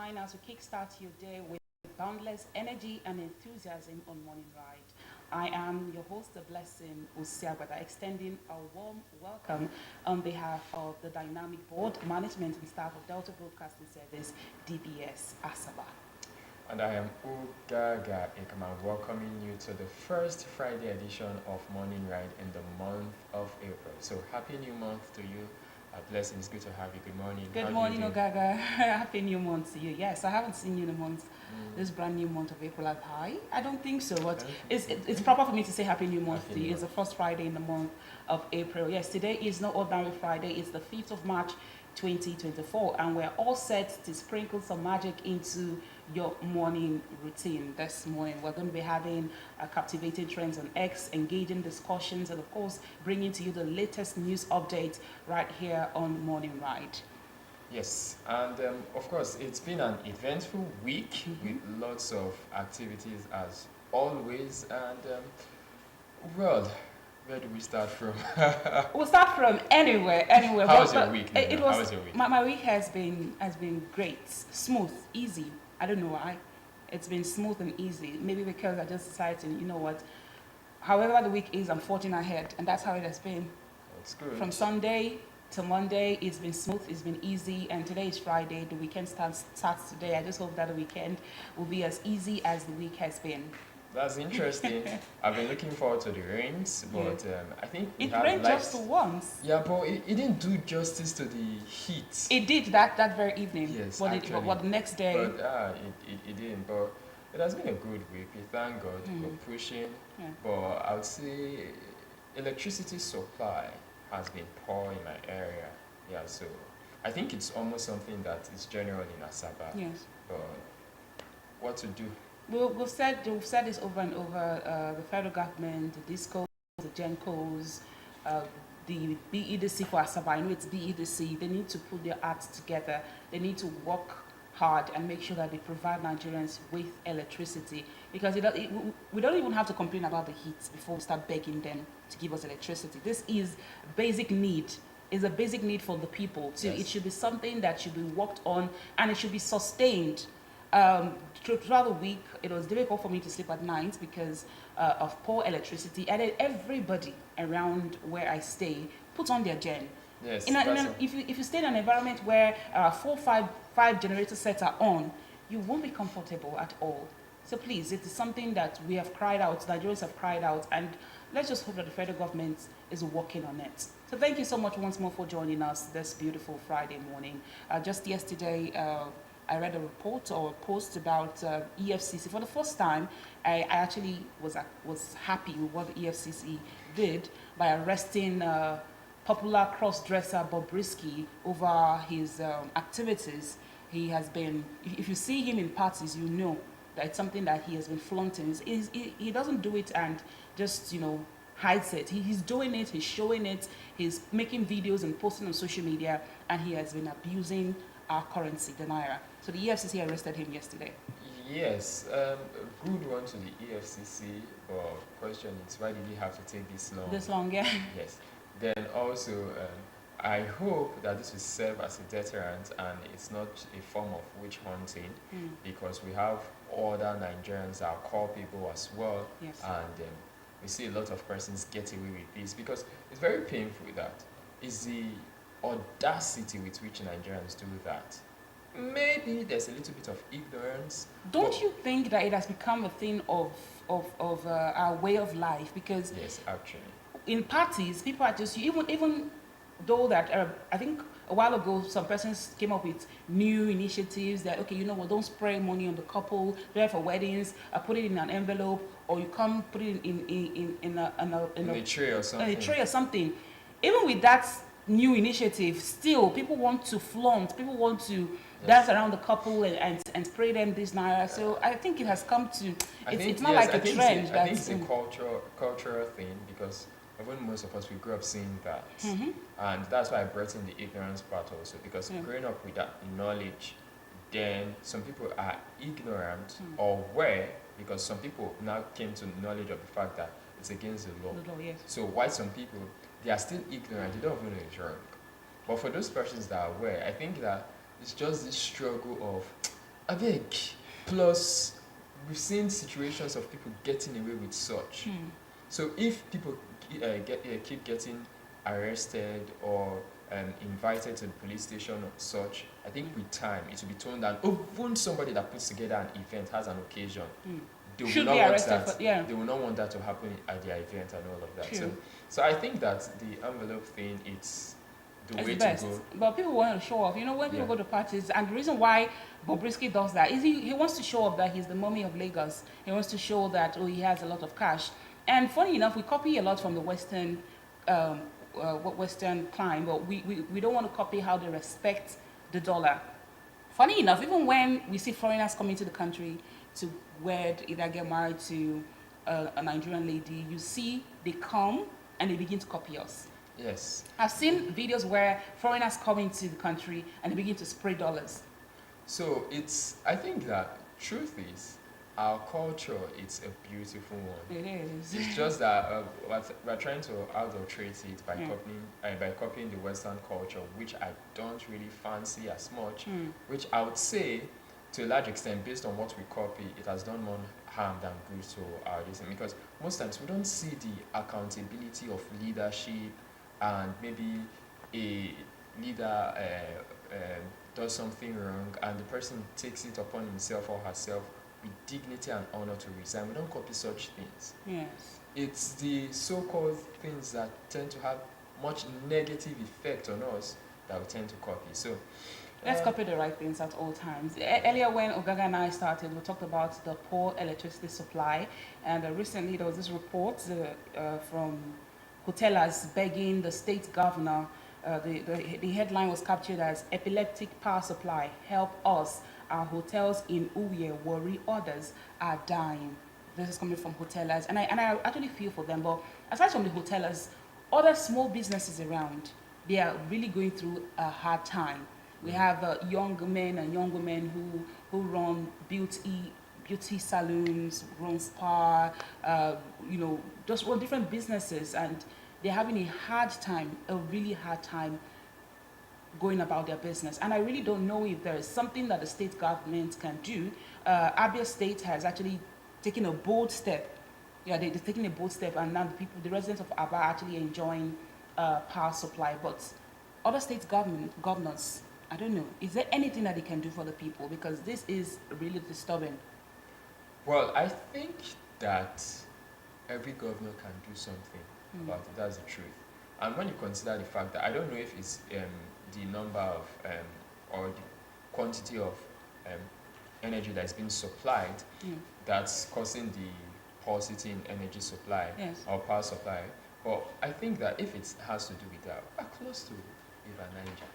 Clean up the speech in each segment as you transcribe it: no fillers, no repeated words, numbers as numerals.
fine as we kickstart your day with boundless energy and enthusiasm on Morning Ride. I am your host, the Blessing Usiagbada, extending a warm welcome on behalf of the Dynamic Board, Management and Staff of Delta Broadcasting Service, DBS Asaba. And I am Ugaga Ekman, welcoming you to the first Friday edition of Morning Ride in the month of April. So happy new month to you. Blessing, it's good to have you. Good morning. Good morning, Ogaga. Happy new month to you. Yes, I haven't seen you in a month. This brand new month of April at high. I don't think so, but it's proper for me to say happy new month to you. It's the first Friday in the month of April. Yes, today is no ordinary Friday. It's the 5th of March 2024, and we're all set to sprinkle some magic into your morning routine. This morning we're going to be having captivating trends on X, engaging discussions, and of course bringing to you the latest news updates right here on Morning Ride. Yes, and of course it's been an eventful week with lots of activities as always, and well, where do we start from? We'll start from anywhere. How was your week? How was your week? My week has been great, smooth, easy. I don't know why. It's been smooth and easy. Maybe because I just decided to, you know what? However the week is, I'm forging ahead, and that's how it has been. That's good. From Sunday to Monday, it's been smooth, it's been easy, and today is Friday. The weekend starts today. I just hope that the weekend will be as easy as the week has been. That's interesting. I've been looking forward to the rains, but I think it rained just once. Yeah, but it didn't do justice to the heat. It did that very evening. Yes, but actually. But the next day. But it didn't. But it has been a good week. We thank God for pushing. Yeah. But I would say electricity supply has been poor in my area. Yeah, so I think it's almost something that is general in Asaba. Yes. But what to do? We've said this over and over. The federal government, the DISCOs, the GENCOs, the BEDC for Asaba. I know it's BEDC. They need to put their acts together. They need to work hard and make sure that they provide Nigerians with electricity, because we don't even have to complain about the heat before we start begging them to give us electricity. This is basic need. Is a basic need for the people. So Yes. It should be something that should be worked on, and it should be sustained. Throughout the week, it was difficult for me to sleep at night because of poor electricity. And then everybody around where I stay puts on their gen. Yes. If you stay in an environment where 5 generator sets are on, you won't be comfortable at all. So please, it is something that we have cried out, Nigerians have cried out, and let's just hope that the federal government is working on it. So thank you so much once more for joining us this beautiful Friday morning. Just yesterday, I read a report or a post about EFCC. For the first time, I actually was happy with what the EFCC did by arresting popular cross-dresser Bobrisky over his activities. He has been, if you see him in parties, you know that it's something that he has been flaunting. He doesn't do it and just, hides it. He's doing it, he's showing it, he's making videos and posting on social media, and he has been abusing our currency, the Naira. So the EFCC arrested him yesterday. Yes, a good one to the EFCC, but question is, why did he have to take this long? This long, yeah. Yes. Then also, I hope that this will serve as a deterrent and it's not a form of witch hunting, because we have other Nigerians that are core people as well. Yes. And we see a lot of persons get away with this because it's very painful that is the audacity with which Nigerians do that. Maybe there's a little bit of ignorance. Don't you think that it has become a thing of our way of life? Because yes, actually, in parties, people are just even though that I think a while ago some persons came up with new initiatives that don't spray money on the couple, do for weddings, put it in an envelope, or you come put it in a tray or something. In a tray or something. Even with that new initiative, still people want to flaunt, people want to dance around the couple and spray them this Naira. So I think it has come to, it's not like a trend. I think it's a cultural thing, because even most of us, we grew up seeing that. And that's why I brought in the ignorance part also, because growing up with that knowledge, then some people are ignorant or were, because some people now came to knowledge of the fact that it's against the law. Yes. So why some people, they are still ignorant, they don't even know it's wrong. But for those persons that are aware, I think that it's just this struggle of I beg. Plus, we've seen situations of people getting away with such. So if people keep getting arrested or invited to the police station or such, I think with time it will be toned down. Even somebody that puts together an event has an occasion. They will Should not be want arrested that. for, yeah. They will not want that to happen at their event and all of that. True. So I think that the envelope thing it's the It's way the to best. go. But people want to show off. You know, when people Yeah. go to parties, and the reason why Bobrisky does that is he wants to show off that he's the mummy of Lagos. He wants to show that, oh, he has a lot of cash. And funny enough, we copy a lot from the um, Western climb, but we don't want to copy how they respect the dollar. Funny enough, even when we see foreigners coming to the country to wed, either get married to a Nigerian lady, you see they come and they begin to copy us. Yes. I've seen videos where foreigners come into the country and they begin to spray dollars. So I think that truth is, our culture, it's a beautiful one. It is. It's just that we're trying to adulterate it by Yeah. copying the Western culture, which I don't really fancy as much. Mm. Which I would say, to a large extent, based on what we copy, it has done more harm than good to our listening. Because most times we don't see the accountability of leadership, and maybe a leader does something wrong, and the person takes it upon himself or herself with dignity and honor to resign. We don't copy such things. Yes. It's the so-called things that tend to have much negative effect on us that we tend to copy. So Let's copy the right things at all times. Earlier when Ogaga and I started, we talked about the poor electricity supply, and recently there was this report from hotelers begging the state governor. The headline was captured as "Epileptic Power Supply, Help Us. Our hotels in Uwe worry others are dying." This is coming from hotelers, and I actually feel for them. But aside from the hotelers, other small businesses around, they are really going through a hard time. We have young men and young women who run beauty salons, run spa, just run different businesses, and they're having a really hard time going about their business. And I really don't know if there is something that the state government can do. Abia State has actually taken a bold step. Yeah, they're taking a bold step, and now the residents of Aba are actually enjoying power supply. But other state governors, I don't know. Is there anything that they can do for the people? Because this is really disturbing. well, I think that every governor can do something about it. That's the truth. And when you consider the fact that I don't know if it's the number of or the quantity of energy that's being supplied that's causing the paucity in energy supply Yes. or power supply. But I think that if it has to do with that, we're close to River Niger.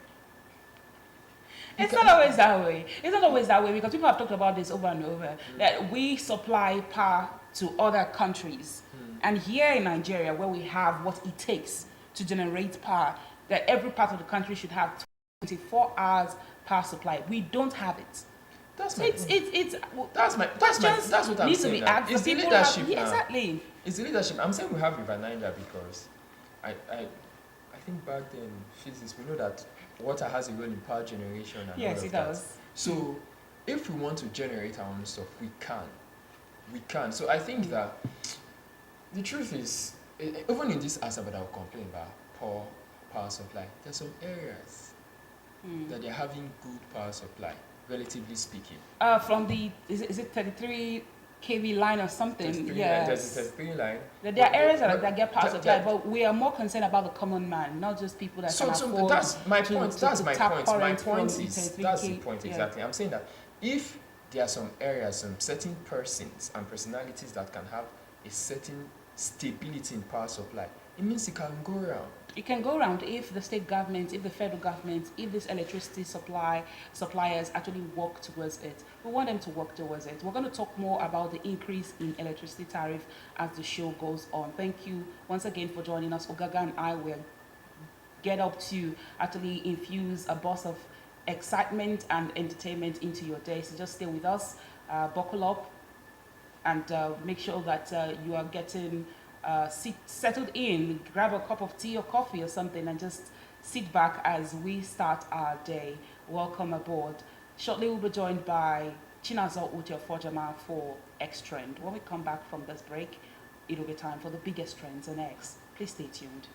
It's not always that way. It's not always that way because people have talked about this over and over. That we supply power to other countries. And here in Nigeria, where we have what it takes to generate power, that every part of the country should have 24 hours power supply. We don't have it. That's So my that's what I'm needs to saying be now. asked. It's the People leadership yeah, now. exactly. It's the leadership. I'm saying we have River Niger because I think back then physics we know that water has a role in power generation and all Yes, of it that. does. So if we want to generate our own stuff, we can. We can. So I think that the truth is, even in this aspect that we complain about poor power supply, there's some areas that they're having good power supply, relatively speaking. From the is it 33 kV line or something? There's Yes. 33 line. There are areas But- that get power that- supply, that- but we are more concerned about the common man, not just people that can So afford. that's my to- point. to- That's to my tap point. My current from point is 33 that's the K. point Yeah. exactly. I'm saying that if there are some areas, some certain persons and personalities that can have a certain stability in power supply, it means it can go around. It can go around if the state government, if the federal government, if this electricity suppliers actually work towards it. We want them to work towards it. We're going to talk more about the increase in electricity tariff as the show goes on. Thank you once again for joining us. Ogaga and I will get up to actually infuse a burst of excitement and entertainment into your day. So just stay with us, buckle up, and make sure that you are getting settled in, grab a cup of tea or coffee or something and just sit back as we start our day. Welcome aboard Shortly, we'll be joined by Chinazo Uche Fojama for X Trend. When we come back from this break, it'll be time for the biggest trends in X. Please stay tuned.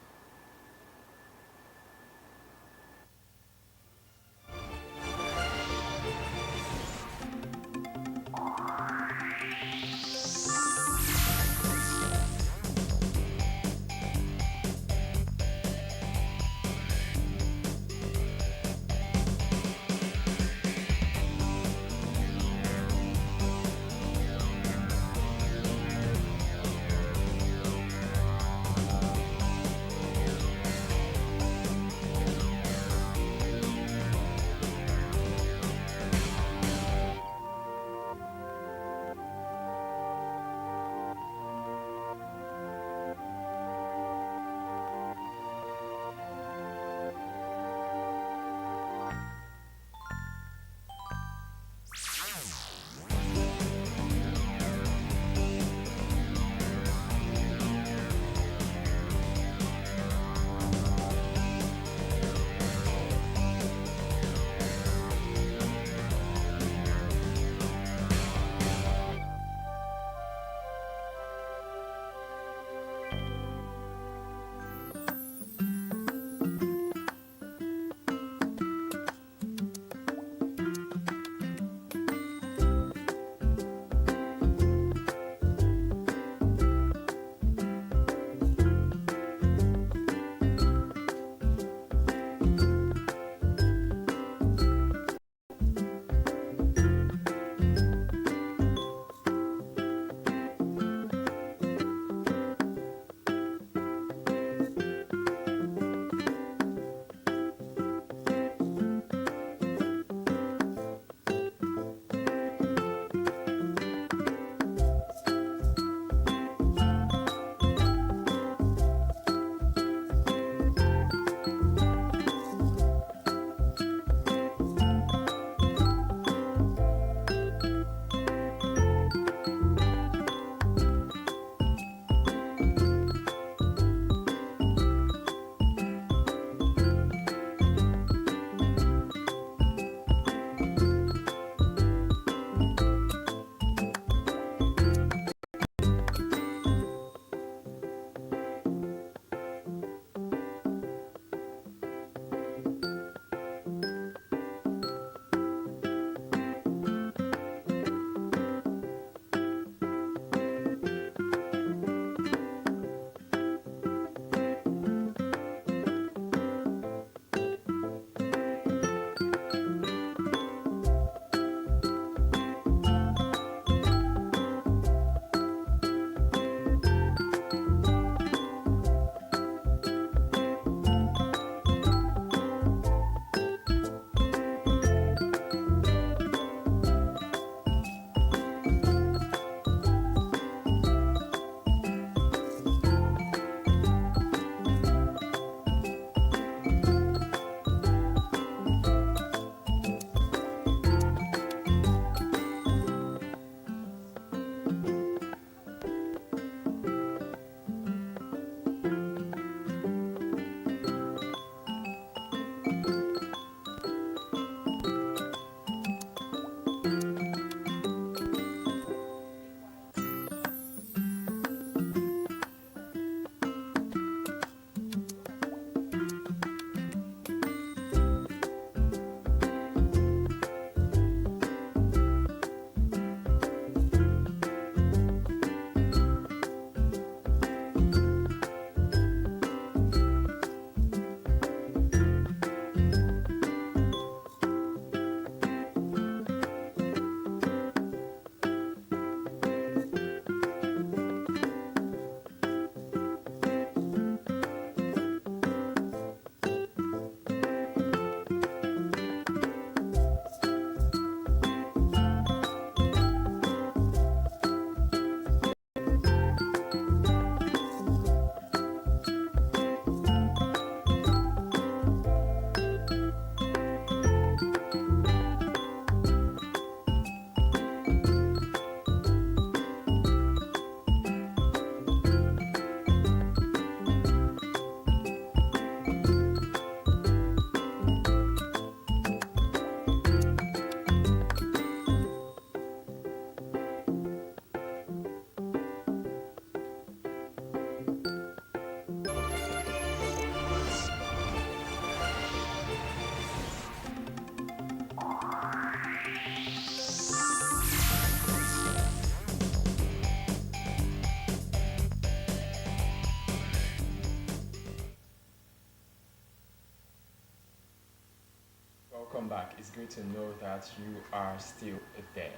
welcome back. It's great to know that you are still there.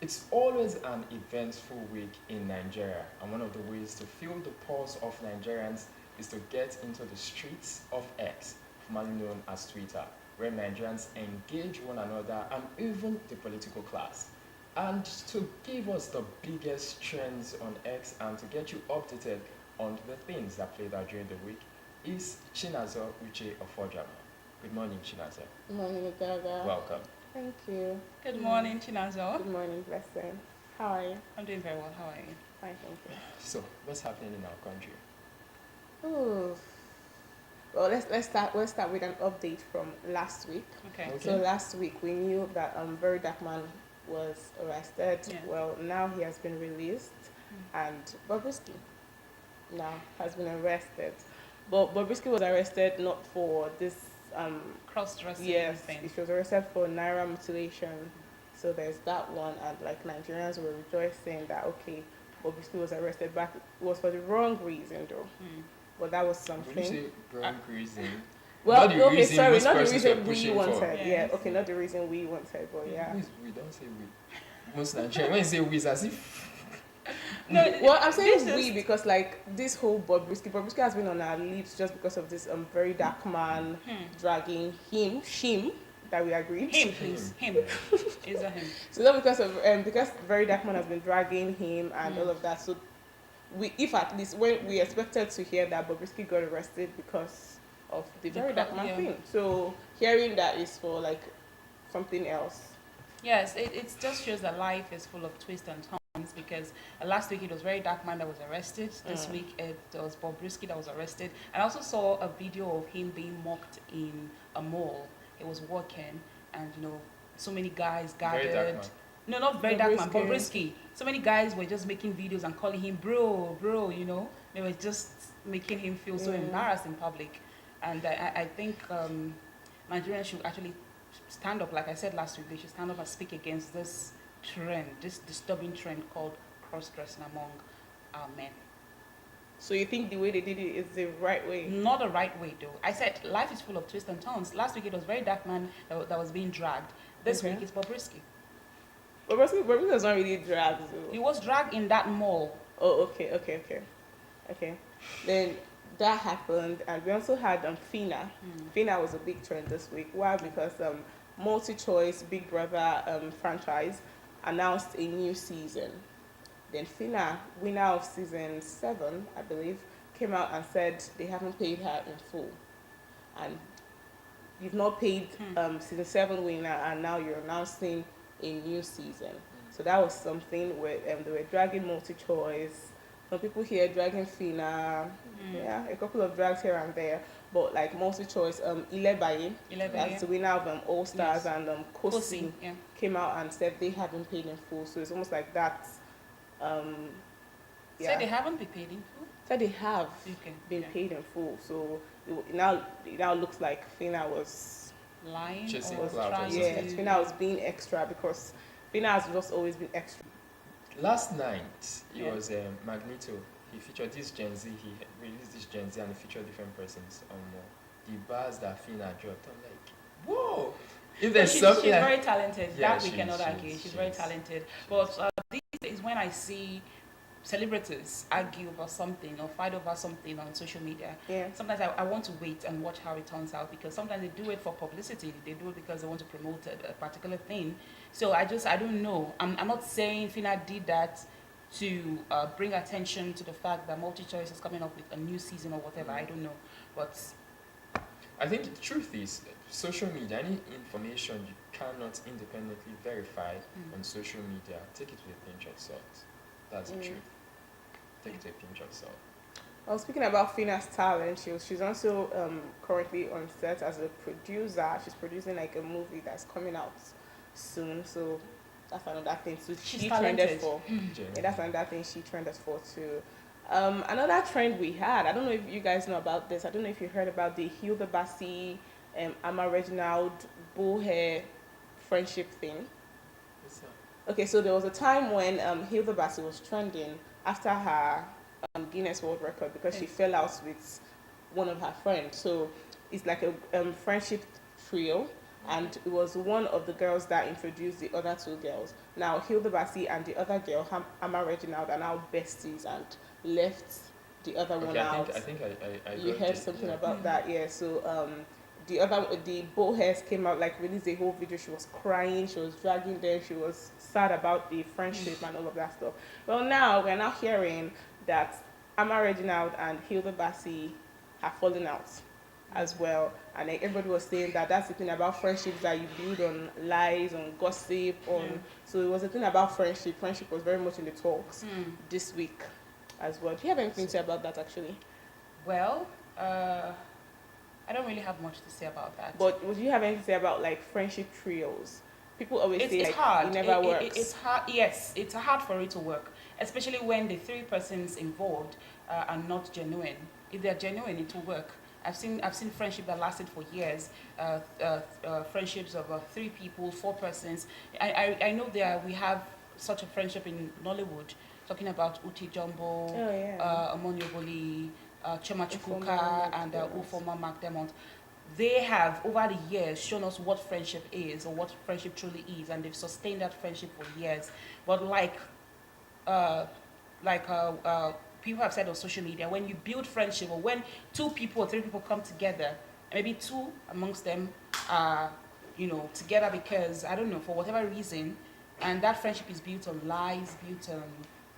It's always an eventful week in Nigeria, and one of the ways to feel the pulse of Nigerians is to get into the streets of X, formerly known as Twitter, where Nigerians engage one another and even the political class. And to give us the biggest trends on X and to get you updated on the things that played out during the week is Chinazo Uche Ofojama. Good morning, Chinazo. Good morning, Gaga. Welcome. Thank you. Good morning, Chinazo. Good morning, Blessing. How are you? I'm doing very well. How are you? Fine, thank you. So, what's happening in our country? Ooh. Well, let's start with an update from last week. Okay. Okay. So last week we knew that Very Dark Man was arrested. Yeah. Well, now he has been released, and Bobrisky now has been arrested. But Bobrisky was arrested not for this. Cross-dressing Yes, thing. he was arrested for naira mutilation. So there's that one, and like Nigerians were rejoicing that okay, Bobrisky was arrested back. It was for the wrong reason though, but that was When you something. say wrong reason, Well, not the okay, reason sorry, most not the persons reason were we pushing wanted. for. Yes. Yeah, okay, not the reason we wanted, but yeah. We don't say we. Most Nigerians, when you say we, it's as if. No, Well, I'm saying this we is- because like this whole Bobrisky has been on our lips just because of this Very Dark Man dragging him that we agreed. Him, please. Him. Is a him. So not because of because Very Dark Man has been dragging him and all of that. So if at least when we expected to hear that Bobrisky got arrested because of the The Very Dark cro- Man yeah. thing. So hearing that is for like something else. Yes, it just shows that life is full of twists and turns because last week it was Very Dark Man that was arrested. This week it was Bobrisky that was arrested. And I also saw a video of him being mocked in a mall. He was walking and, so many guys Very gathered. dark man. No, not Very Dark Man, Bobrisky. Bobrisky. So many guys were just making videos and calling him bro. They were just making him feel so embarrassed in public. And I think Nigerians should actually stand up, like I said last week, they should stand up and speak against this trend, this disturbing trend called cross-dressing among our men. So you think the way they did it is the right way? Not the right way, though. I said life is full of twists and turns. Last week it was Very Dark Man that was being dragged. This Okay. week it's Bobrisky. Bobrisky was not really dragged He though. was dragged in that mall. Oh, okay. Then that happened, and we also had Fina. Fina was a big trend this week. Why? Because MultiChoice Big Brother franchise announced a new season. Then Fina, winner of season 7, I believe, came out and said they haven't paid her in full, and you've not paid season 7 winner, and now you're announcing a new season. So that was something where they were dragging MultiChoice. Some people here dragging Fina, yeah, a couple of drags here and there. But like MultiChoice, Ilebaye, that's the winner of All Stars, Yes. and Kosi, Kosi yeah. came out and said they haven't paid in full. So it's almost like that. Say they haven't been paid in full. Said they have Okay. been yeah. paid in full. So it now looks like Fina was Lying Chasing or clout or trying yeah, to... Fina was being extra because Fina has just always been extra. Last night, it Yeah. was Magneto. He featured this Gen Z. He released this Gen Z and he featured different persons. The bars that Fina dropped, I'm like, whoa! If But there's she's something like- very talented. Yeah, That we she cannot is, argue. she is, She's she very is. talented. But these days, when I see celebrities argue over something or fight over something on social media, Yeah. sometimes I want to wait and watch how it turns out because sometimes they do it for publicity. They do it because they want to promote a particular thing. So I don't know. I'm not saying Fina did that to bring attention to the fact that MultiChoice is coming up with a new season or whatever. I don't know. But I think the truth is, social media, any information you cannot independently verify on social media, take it with a pinch of salt. That's the truth. Take it with a pinch of salt. Well, speaking about Fina's talent, she's also currently on set as a producer. She's producing like a movie that's coming out soon. So that's another thing. So She's she talented. trended for. Jen. Yeah, that's another thing she trended for too. Another trend we had, I don't know if you guys know about this. I don't know if you heard about the Hilda Bassi, Amma Reginald, Bohe friendship thing. What's that? Okay, so there was a time when Hilda Bassi was trending after her Guinness World Record because she fell out with one of her friends. So it's like a friendship trio, and it was one of the girls that introduced the other two girls. Now Hilda Basi and the other girl, Amma Reginald, are now besties and left the other one Okay, out. I think I You got heard it, something yeah. about that, yeah. So the bow hairs came out, like released a whole video. She was crying, she was dragging them, she was sad about the friendship and all of that stuff. Well, now we're now hearing that Amma Reginald and Hilda Basi have fallen out as well, and like, everybody was saying that that's the thing about friendships, that you build on lies, on gossip, on. Yeah. So it was a thing about friendship. Friendship was very much in the talks this week as well. Do you have anything to say about that, actually? Well, I don't really have much to say about that. But would you have anything to say about like friendship trios? People always say It's like hard. it never works. It's hard. Yes, it's hard for it to work, especially when the three persons involved are not genuine. If they're genuine, it will work. I've seen friendship that lasted for years. Friendships of 3 people, 4 persons. I know we have such a friendship in Nollywood. Talking about Uti Jumbo, Oh, yeah. Omonyoboli, Chema Ufoma Chukwuka, Mark and Demont. Ufoma Mark Demont. They have, over the years, shown us what friendship is or what friendship truly is, and they've sustained that friendship for years. But people have said on social media, when you build friendship, or when 2 people or 3 people come together, maybe 2 amongst them are, together because, I don't know, for whatever reason, and that friendship is built on lies, built on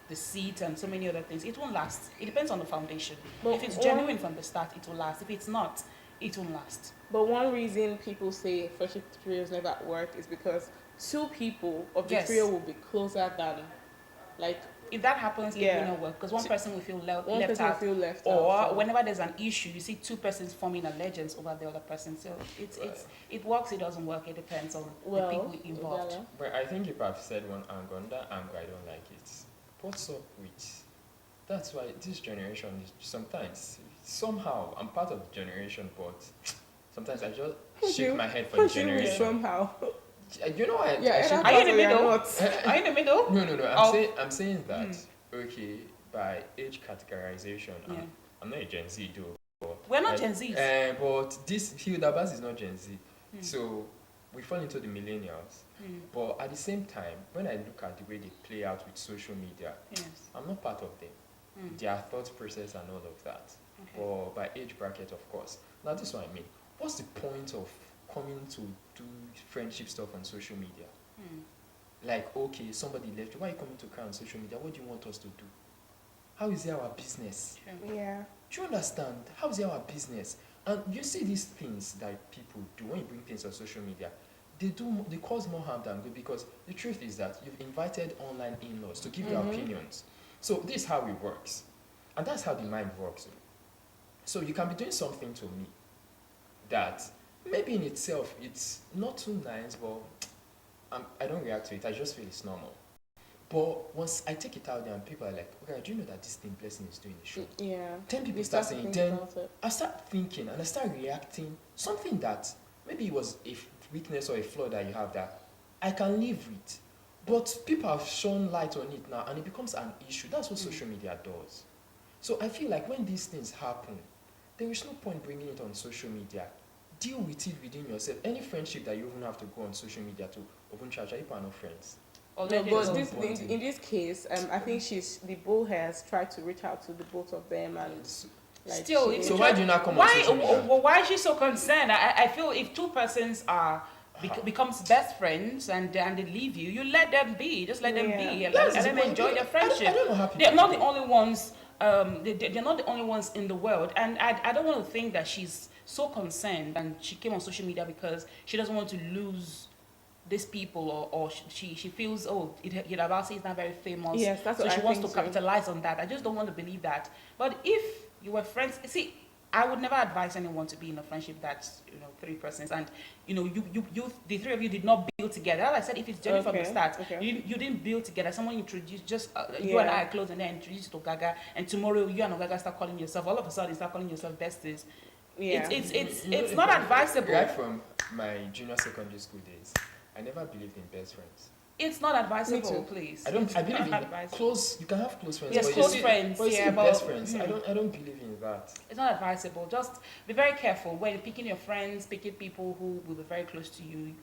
deceit, and so many other things, it won't last. It depends on the foundation. But if it's one- genuine from the start, it will last. If it's not, it won't last. But one reason people say friendship trios never work is because 2 people of the Yes. trio will be closer than, like, If that happens, it Yeah. will not work because one person will feel one left person will out. feel left Or out. So- whenever there's an issue, you see 2 persons forming allegiance over the other person. So it works, it doesn't work. It depends on well, the people involved. Ugala. But I think if I've said one angle, on that angle, I don't like it. What's up with? That's why this generation is sometimes, somehow, I'm part of the generation, but sometimes I just shake my head for the What you mean generation. somehow? You know, I Yeah, shake either Are you in part the or you're middle? not. Are you in the middle? No. Oh. I'm saying that, okay, by age categorization, Yeah. I'm not a Gen Z though. We're not Like, Gen Zs. But this Hilda Bass is not Gen Z. So we fall into the millennials. But at the same time, when I look at the way they play out with social media, Yes. I'm not part of them. Their thought process and all of that. Okay. Or by age bracket, of course. Now, this is what I mean. What's the point of coming to do friendship stuff on social media? Like, okay, somebody left you. Why are you coming to cry on social media? What do you want us to do? How is it our business? True. Yeah. Do you understand? How is it our business? And you see these things that people do when you bring things on social media, they cause more harm than good, because the truth is that you've invited online in-laws to give their opinions. So this is how it works. And that's how the mind works. So you can be doing something to me that maybe in itself it's not too nice, but I don't react to it. I just feel it's normal. But once I take it out there and people are like, okay, do you know that this thing Blessing is doing the show? Yeah. 10 people You start to saying, think then about it. I start thinking and I start reacting. Something that maybe it was a weakness or a flaw that you have that I can live with. But people have shown light on it now and it becomes an issue. That's what social media does. So I feel like when these things happen, there is no point bringing it on social media. Deal with it within yourself. Any friendship that you even have to go on social media to open church, you are not friends. No, Already but some this, point. in this case, I think the bull has tried to reach out to the both of them and like. Still, she- if So you why try- do you not come on why, social media? why is she so concerned? I feel if 2 persons are becomes best friends and they leave you, you let them be. Just let them Yeah. be and That's let the them point. enjoy their I friendship. don't know how people They're not do the it. only ones. They're not the only ones in the world, and I don't want to think that she's so concerned and she came on social media because she doesn't want to lose these people, or she feels, oh, Hilabasi is not very famous, Yes, that's so what she I wants to think too. capitalize on that. I just don't want to believe that. But if you were friends, see, I would never advise anyone to be in a friendship that's 3 persons, and you the 3 of you did not build together. As I said, if it's genuine from the Okay, start, okay. you didn't build together. Someone introduced, just you and Yeah. I are close, and then introduced you to Gaga, and tomorrow you and Gaga start calling yourself, all of a sudden you start calling yourself besties. Yeah. It's not advisable. Right from my junior secondary school days, I never believed in best friends. It's not Me advisable, too. please. I don't. It's I believe not in advisable. close. You can have close friends. Yes, but close you see, friends, But you see yeah, best but- friends. I don't believe in that. It's not advisable. Just be very careful when picking your friends, picking people who will be very close to you.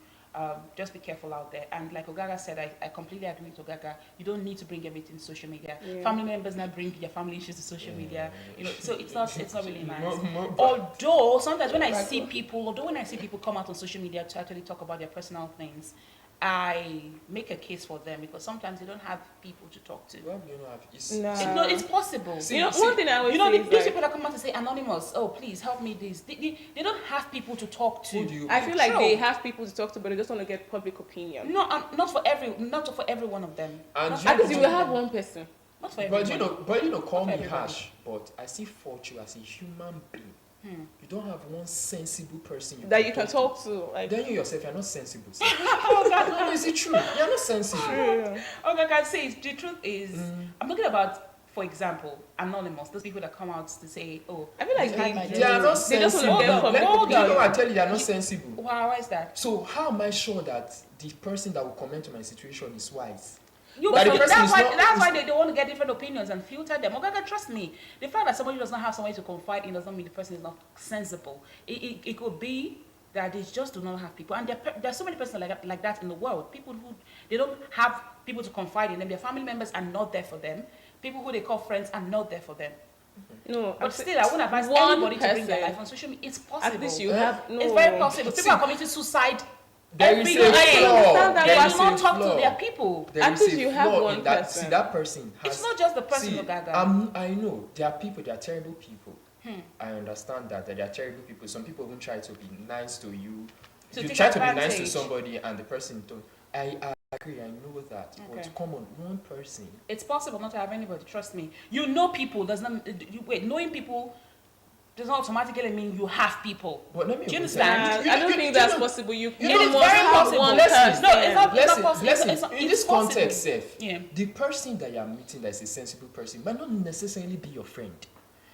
Just be careful out there. And like Ogaga said, I completely agree with Ogaga. You don't need to bring everything to social media. Yeah. Family members not bring their family issues to social media. You know, so it's not really nice. But Although sometimes when I see people come out on social media to actually talk about their personal things, I make a case for them because sometimes they don't have people to talk to. well, you know, it's, Nah. No, it's possible. See, You know, see, one thing I always You know, say these is like, people that come out and say anonymous, oh please help me this. They don't have people to talk who to. do you? I feel like True. they have people to talk to, but they just want to get public opinion. No, not for every one of them. And Not you- for At least you every will one have of them. one person. Not for every But you know, call Not me everybody. harsh, but I see fault you as a human being. You don't have one sensible person That you can talk to. Like, Then you yourself, you're not sensible. sir. No, is it true? You're not sensible. true. Okay, can say the truth is, I'm talking about, for example, anonymous. Those people that come out to say, oh, I feel like you had my They are not They just sensible. wanna get public Let- opinion. you know, I tell you, they are not sensible. Why is that? So how am I sure that the person that will comment on my situation is wise? You, But the but person that's is why not- that's is- why they want to get different opinions and filter them. Okay, trust me. The fact that somebody does not have somebody to confide in doesn't mean the person is not sensible. It could be that they just do not have people, and there are so many persons like that in the world. People who they don't have people to confide in them. Their family members are not there for them. People who they call friends are not there for them. No, But still, I wouldn't advise one anybody to bring their person. life on social media. It's possible. At least you Eh? have no. It's very possible. People are committing suicide There every is day. a I flaw. understand that, They There do is not a talk to flaw. their people. There At is least a you have flaw one in that. person. See, that person has. It's not just the person, See, Ogaga. I know there are people. They are terrible people. I understand that they are terrible people. Some people even try to be nice to you. To You take try to be nice to advantage. somebody, and the person don't. I agree. I know that. Okay. But come on, one person. It's possible not to have anybody. Trust me. You know people does not. Knowing people does not automatically mean you have people. But let me. Do you even tell understand? I don't you think know- that's possible. You you It is must very have possible. one Listen, person. No, it's not Listen, possible. listen. It's not- In it's this possible. context, Seth, Yeah. the person that you are meeting that is a sensible person might not necessarily be your friend.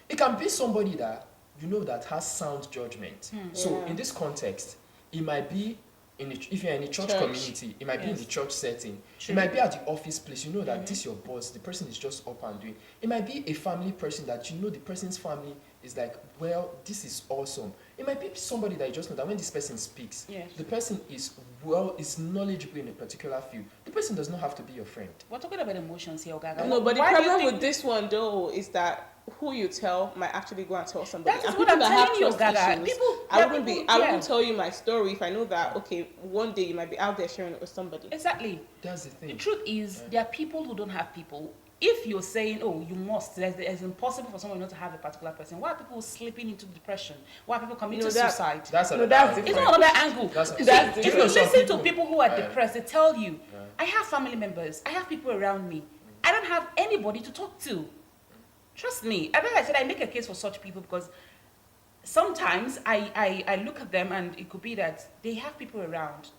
It can be somebody that you know that has sound judgment. So Yeah. in this context, it might be if you're in a church Church. community, it might be in Yes. the church setting. True. It might be at the office place. You know that this your boss, the person is just up and doing. It might be a family person that you know the person's family is like, well, this is awesome. It might be somebody that you just know that when this person speaks, Yes. the person is knowledgeable in a particular field. The person does not have to be your friend. We're talking about emotions here, Ogaga. No, but the Why do you problem think- with this one though is that who you tell might actually go and tell somebody. That is And what people I'm that have telling you, trust Gaga. issues, People- I there are wouldn't people- be. I yeah. wouldn't tell you my story if I know that okay, one day you might be out there sharing it with somebody. Exactly. That's the The thing. truth is, there are people who don't have people. If you're saying, oh, you must, it's impossible for someone not to have a particular person. Why are people slipping into depression? Why are people committing No, that- suicide? That's No, another that's angle. It's different. not another angle. That's- See, That's if different. you You know, some listen to people- people who are Yeah. depressed, they tell you, Yeah. I have family members, I have people around me. I don't have anybody to talk to. Trust me. I think I said I make a case for such people because sometimes I look at them and it could be that they have people around.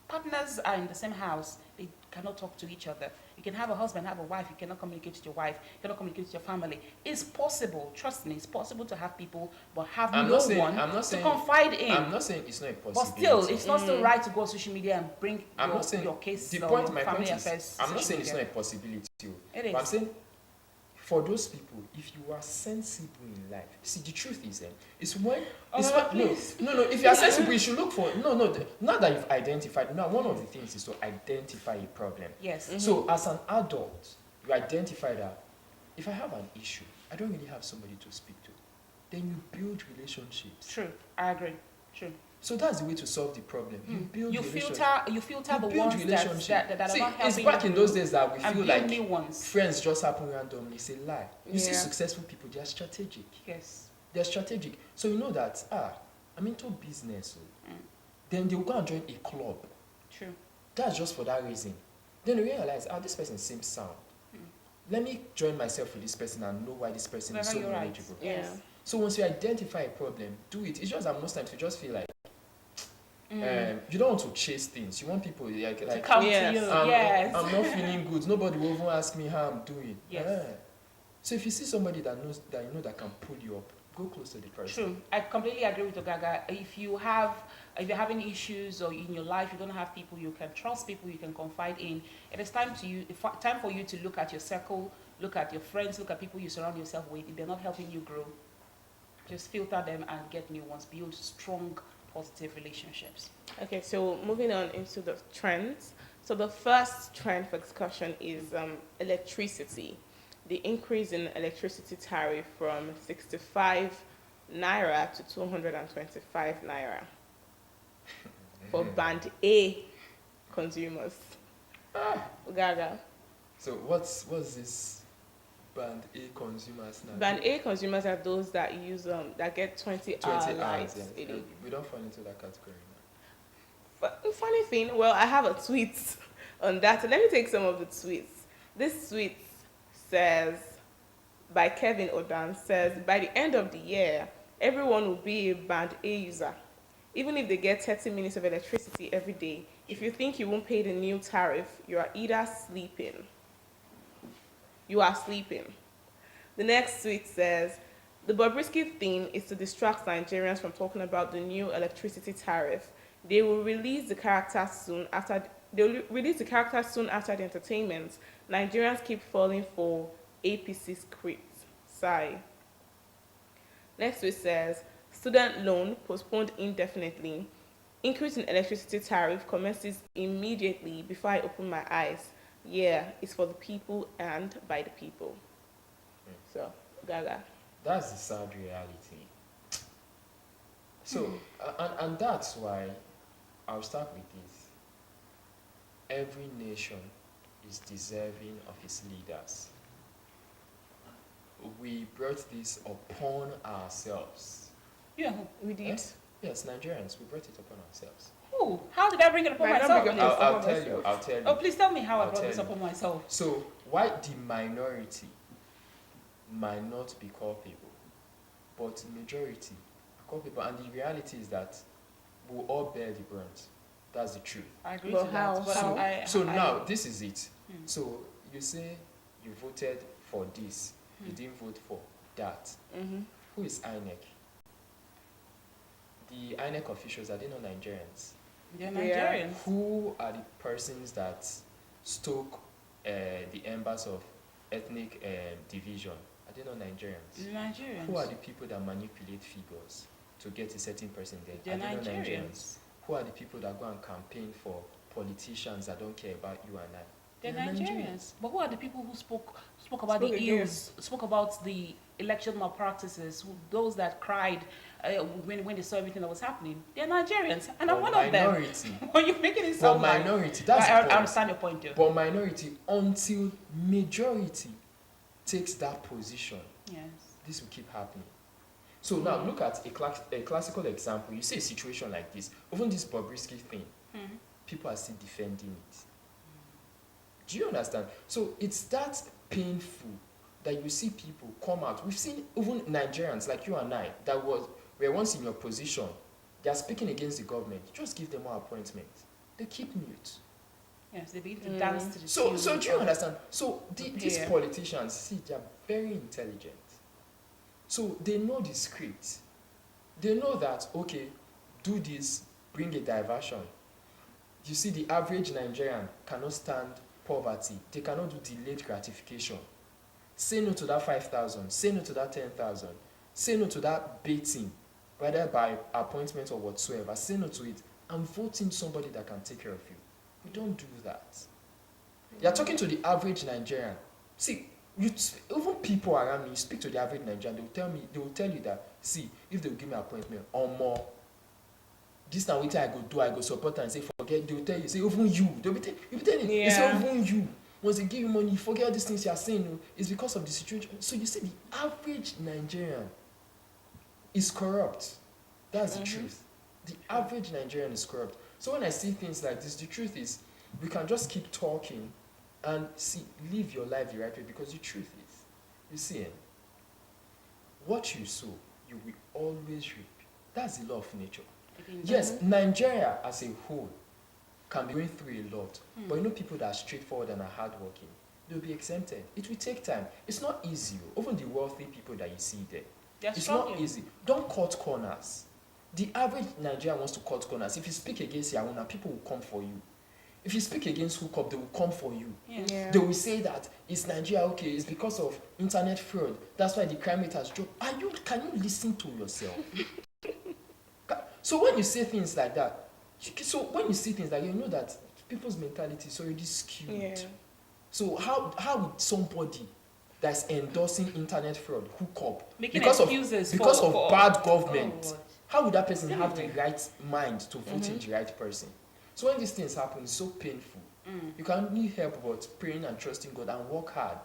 Partners are in the same house. They cannot talk to each other. You can have a husband, have a wife. You cannot communicate with your wife. You cannot communicate with your family. It's possible. Trust me. It's possible to have people, but have I'm no not saying- one I'm not to saying- confide in. I'm not saying it's not a But possibility. still, it's not still right to go on social media and bring I'm your, not saying your case the or point. your My family point is, affairs. I'm not social saying it's not media. a possibility. It But I'm is. saying for those people, if you are sensible in life, see the truth is, it's when it's Oh, not, please. no. If you are sensible, you should look for not that you've identified. Now, one of the things is to identify a problem. Yes. So as an adult, you identify that if I have an issue, I don't really have somebody to speak to. Then you build relationships. True. I agree. True. So that's the way to solve the problem. You build You relationships. filter You the build ones relationships. that are See, not it's helping back in you those days that we and feel build like new ones. friends just happen randomly. It's a lie. You see Yeah. successful people, they are strategic. Yes. They're strategic. So you know that, I'm into business. So. Then they'll go and join a club. True. That's just for that reason. Then they realize, this person seems sound. Let me join myself with this person and know why this person is so Wherever you're right. knowledgeable. Yes. Yeah. So once you identify a problem, do it. It's just that most times you just feel like you don't want to chase things. You want people like To come Yes. to you. I'm, Yes. I'm not feeling good. Nobody will even ask me how I'm doing. Yes. So if you see somebody that knows that you know that can pull you up, go close to the person. True. I completely agree with Ogaga. If you're having issues or in your life, you don't have people you can trust, people you can confide in. It is time for you to look at your circle, look at your friends, look at people you surround yourself with. If they're not helping you grow, just filter them and get new ones. Build strong, positive relationships. Okay, so moving on into the trends. So the first trend for discussion is electricity. The increase in electricity tariff from 65 naira to 225 naira for band A consumers. Gaga. So what's this band A consumers now? Band A consumers are those that use that get 20 hour 20 lights. hours, yeah. We don't fall into that category now. But funny thing, well, I have a tweet on that. So let me take some of the tweets. This tweet says, by Kevin Odan, says, by the end of the year, everyone will be a band A user. Even if they get 30 minutes of electricity every day, if you think you won't pay the new tariff, you are either sleeping. You are sleeping. The next tweet says, the Bobrisky thing is to distract Nigerians from talking about the new electricity tariff. They will release the characters soon after the entertainment. Nigerians keep falling for APC script. Sigh. Next week says, student loan postponed indefinitely. Increase in electricity tariff commences immediately before I open my eyes. Yeah, it's for the people and by the people. So, Gaga. That's the sad reality. So, and that's why I'll start with this. Every nation is deserving of its leaders. We brought this upon ourselves. Yeah. We did. Yes, Nigerians, we brought it upon ourselves. Who? How did I bring it upon Might not myself? bring it please? upon I'll tell you, myself. I'll tell you. Oh, please tell me how I I'll brought tell this you. upon myself. So, why the minority might not be culpable, but majority are culpable, and the reality is that we'll all bear the brunt. That's the truth. I agree But to how? that. But So, I- now, this is it. Hmm. So, you say you voted for this, you Hmm. didn't vote for that. Mm-hmm. Who is INEC? The INEC officials, are they not Nigerians? They're They are. Nigerians. Who are the persons that stoke the embers of ethnic division? Are they not Nigerians? They're Nigerians. Who are the people that manipulate figures to get a certain person there? They're Are they not Nigerians? Nigerians. Who are the people that go and campaign for politicians that don't care about you and I? They're They're Nigerians. But who are the people who spoke about Spoke the against. ills, spoke about the election malpractices, those that cried when they saw everything that was happening? They're Nigerians, and I'm But one of them. minority. When you're making it But sound like, minority, that's the I point. understand your point, too. But minority, until majority takes that position, Yes. this will keep happening. So now look at a classical example. You see a situation like this, even this Bobrisky thing, Mhm. people are still defending it. Do you understand? So it's that painful that you see people come out. We've seen even Nigerians like you and I that were once in your position. They are speaking against the government. Just give them more appointments. They keep mute. Yes, they begin to dance to the So tune do you of understand? So these Yeah. politicians, see, they are very intelligent. So they know the script. They know that, okay, do this, bring a diversion. You see, the average Nigerian cannot stand poverty. They cannot do delayed gratification. Say no to that 5,000. Say no to that 10,000. Say no to that baiting, whether by appointment or whatsoever. Say no to it and vote in somebody that can take care of you. We don't do that. You're talking to the average Nigerian. See, even people around me, you speak to the average Nigerian, they will tell you that, see, if they will give me an appointment or more, this now what I go support and say forget. They will tell you, say even you, you'll be telling, they say Yeah. even you. Once they give you money, you forget all these things you are saying. No, it's because of the situation. So you see, the average Nigerian is corrupt. That's the truth. The average Nigerian is corrupt. So when I see things like this, the truth is, we can just keep talking and see, live your life the right way, because the truth is, you see, what you sow, you will always reap. That's the law of nature. Yes, Nigeria as a whole can be going through a lot, but you know, people that are straightforward and are hardworking, they'll be exempted. It will take time. It's not easy. Even the wealthy people that you see there, They're It's struggling. not easy. Don't cut corners. The average Nigerian wants to cut corners. If you speak against Yahuna, people will come for you. If you speak against hookup, they will come for you. Yes. Yeah. They will say that it's Nigeria, okay, it's because of internet fraud. That's why the crime rate has dropped. Can you listen to yourself? So when you say things like that, when you see things like you know that people's mentality is already skewed. Yeah. So how would somebody that's endorsing internet fraud hook up Making because excuses of for bad government? Oh, what? How would that person have the Anyway. right mind to vote in the right person? So when these things happen, it's so painful. You can't need help but praying and trusting God and work hard.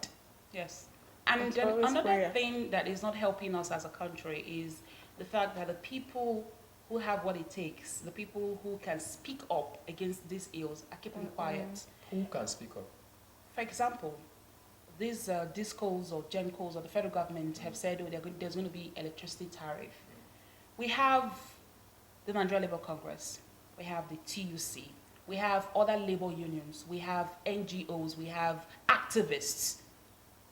Yes. And It's then always another prayer. thing that is not helping us as a country is the fact that the people who have what it takes, the people who can speak up against these ills, are keeping quiet. Who can speak up? For example, these discos or GenCos or the federal government have said, oh, there's going to be electricity tariff. We have the Nigeria Labour Congress, we have the TUC, we have other labor unions, we have NGOs, we have activists.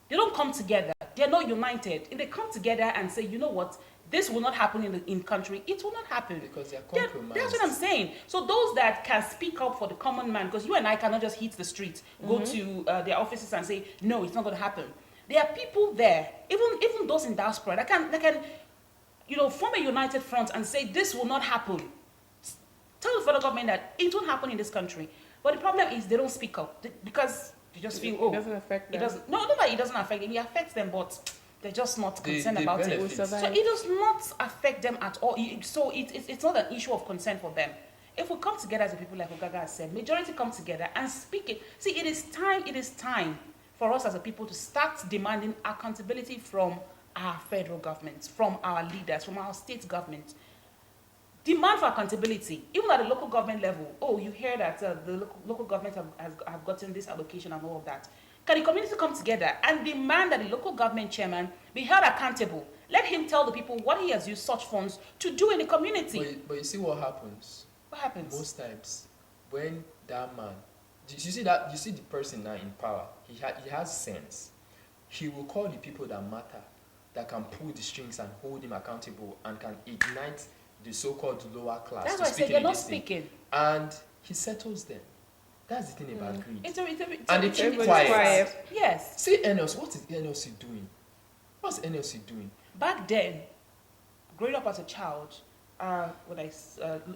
They don't come together. They're not united. If they come together and say, you know what, this will not happen in the country, it will not happen. Because they are That- compromised. That's what I'm saying. So those that can speak up for the common man, because you and I cannot just hit the street, go to their offices and say, no, it's not going to happen. There are people there, even those in diaspora, that can, form a united front and say, this will not happen. Tell the federal government that it won't happen in this country. But the problem is they don't speak up because they just feel, It doesn't affect them. it doesn't. No, not that it doesn't affect them. It affects them, but they're just not concerned they about it. benefit. Will survive. So it does not affect them at all. So it's not an issue of concern for them. If we come together as a people, like Ogaga has said, majority come together and speak it. See, it is time for us as a people to start demanding accountability from our federal government, from our leaders, from our state government. Demand for accountability, even at the local government level. Oh, you hear that the local government have gotten this allocation and all of that. Can the community come together and demand that the local government chairman be held accountable? Let him tell the people what he has used such funds to do in the community. But you see what happens? What happens? Most times, when that man, you see the person now in power, he has sense. He will call the people that matter, that can pull the strings and hold him accountable and can ignite the so-called lower class. That's to why I speak said they're not against him. speaking. And he settles them. That's the thing about greed. It's a, And they it's a- keep Everybody's quiet. quiet. Yes. See NLC, what is NLC doing? What's NLC doing? Back then, growing up as a child, when I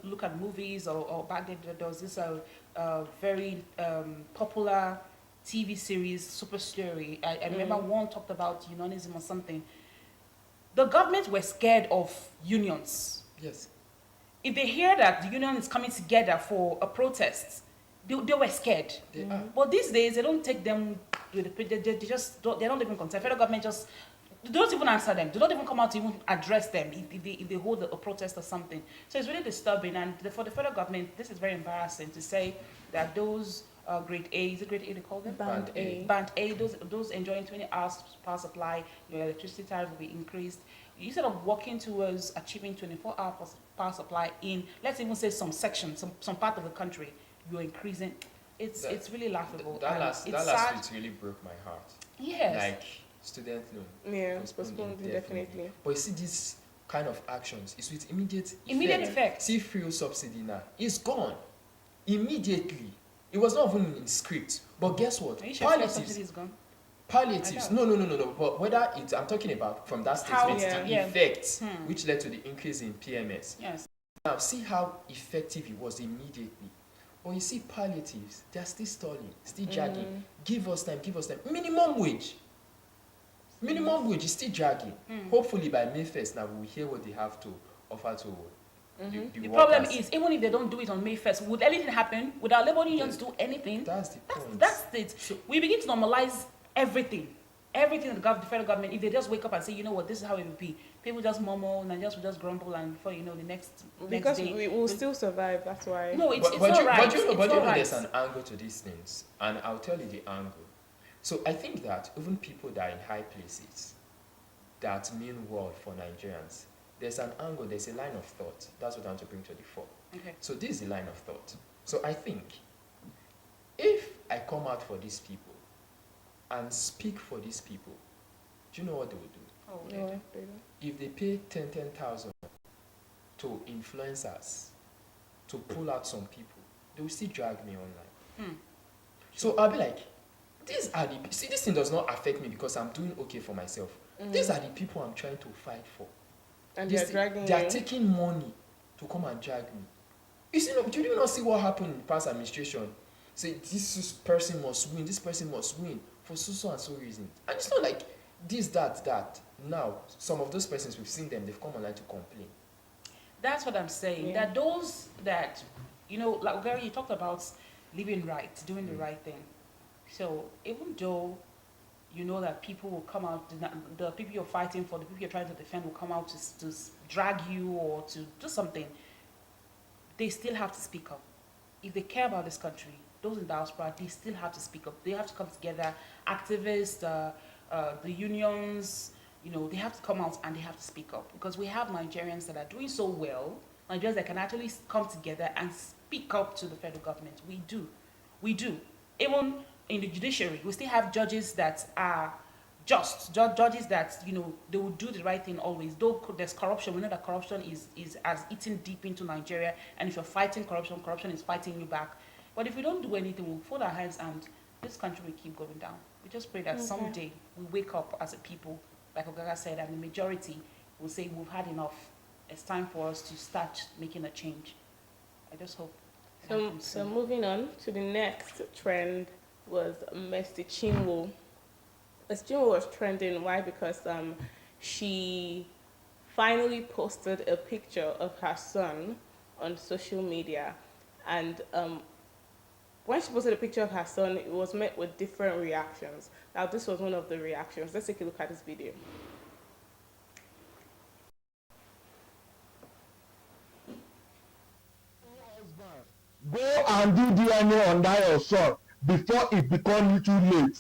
look at movies or back then there was this very popular TV series, Super Story. I remember one talked about unionism or something. The government were scared of unions. Yes. If they hear that the union is coming together for a protest, they were scared. They are. But these days, they don't take them with they just don't, they don't even concern. Federal government just they don't even answer them. They don't even come out to even address them if they hold a protest or something. So it's really disturbing. And for the federal government, this is very embarrassing to say that those grade A, is it grade A they call them? Band A. Band A, those enjoying 20 hours power supply, your electricity tariff will be increased. Instead of working towards achieving 24-hour power supply in, let's even say some section, some part of the country, you're increasing. It's really laughable. That and last it's tweet sad. really broke my heart. Yes. Like student loan. Yeah, Postponed postponed indefinitely. But you see these kind of actions, it's with immediate Effect. See fuel subsidy now. It's gone. Immediately. It was not even in script. But guess what? Are you sure fuel subsidy is gone? Palliatives. I No. But whether it's, I'm talking about from that How- statement, the yeah. effects Hmm. which led to the increase in PMS. Yes. Now, see how effective it was immediately. But you see palliatives, they're still stalling, still dragging. Give us time. Minimum wage is still dragging. Hopefully by May 1st now we'll hear what they have to offer to The problem workers. is, even if they don't do it on May 1st, would anything happen? Would our labor unions do anything? That's the point. That's it. So- We begin to normalize everything. Everything in the federal government, if they just wake up and say, you know what, this is how it will be, people just murmur and just will just grumble, and before you know, the next Because day. we will still survive, that's why. No, it's but not you, right. But you know, It's but you not know right. there's an angle to these things, and I'll tell you the angle. So I think that even people that are in high places that mean well for Nigerians, there's an angle, there's a line of thought. That's what I want to bring to the fore. Okay. So this is the line of thought. So I think if I come out for these people and speak for these people, do you know what they will do? Oh, No, Edo. they don't. If they pay 10,000 to influencers to pull out some people, they will still drag me online. Hmm. So I'll be like, these are the, see, this thing does not affect me because I'm doing okay for myself. These are the people I'm trying to fight for. And This they're dragging they are you. taking money to come and drag me. You see, do you not see what happened in the past administration? Say this person must win, this person must win for so and so reason. And it's not like this, that. Now, some of those persons, we've seen them, they've come online to complain. That's what I'm saying. Yeah. That those that, like Gary, you talked about living right, doing the right thing. So even though you know that people will come out, the people you're fighting for, the people you're trying to defend will come out to drag you or to do something, they still have to speak up. If they care about this country, those in diaspora, they still have to speak up. They have to come together. Activists, the unions, they have to come out and they have to speak up, because we have Nigerians that are doing so well, Nigerians that can actually come together and speak up to the federal government. We do. Even in the judiciary, we still have judges that are just, judges that, they will do the right thing always. Though there's corruption, we know that corruption is as eaten deep into Nigeria, and if you're fighting corruption, corruption is fighting you back. But if we don't do anything, we'll fold our hands and this country will keep going down. We just pray that someday we wake up as a people, like Ogaga said, and the majority will say we've had enough. It's time for us to start making a change. I just hope. it happens So soon. moving on to the next trend was Mercy Chinwo. Mercy Chinwo was trending. Why? Because she finally posted a picture of her son on social media, and when she posted a picture of her son, it was met with different reactions. Now, this was one of the reactions. Let's take a look at this video. Go and do DNA on that your son before it becomes too late.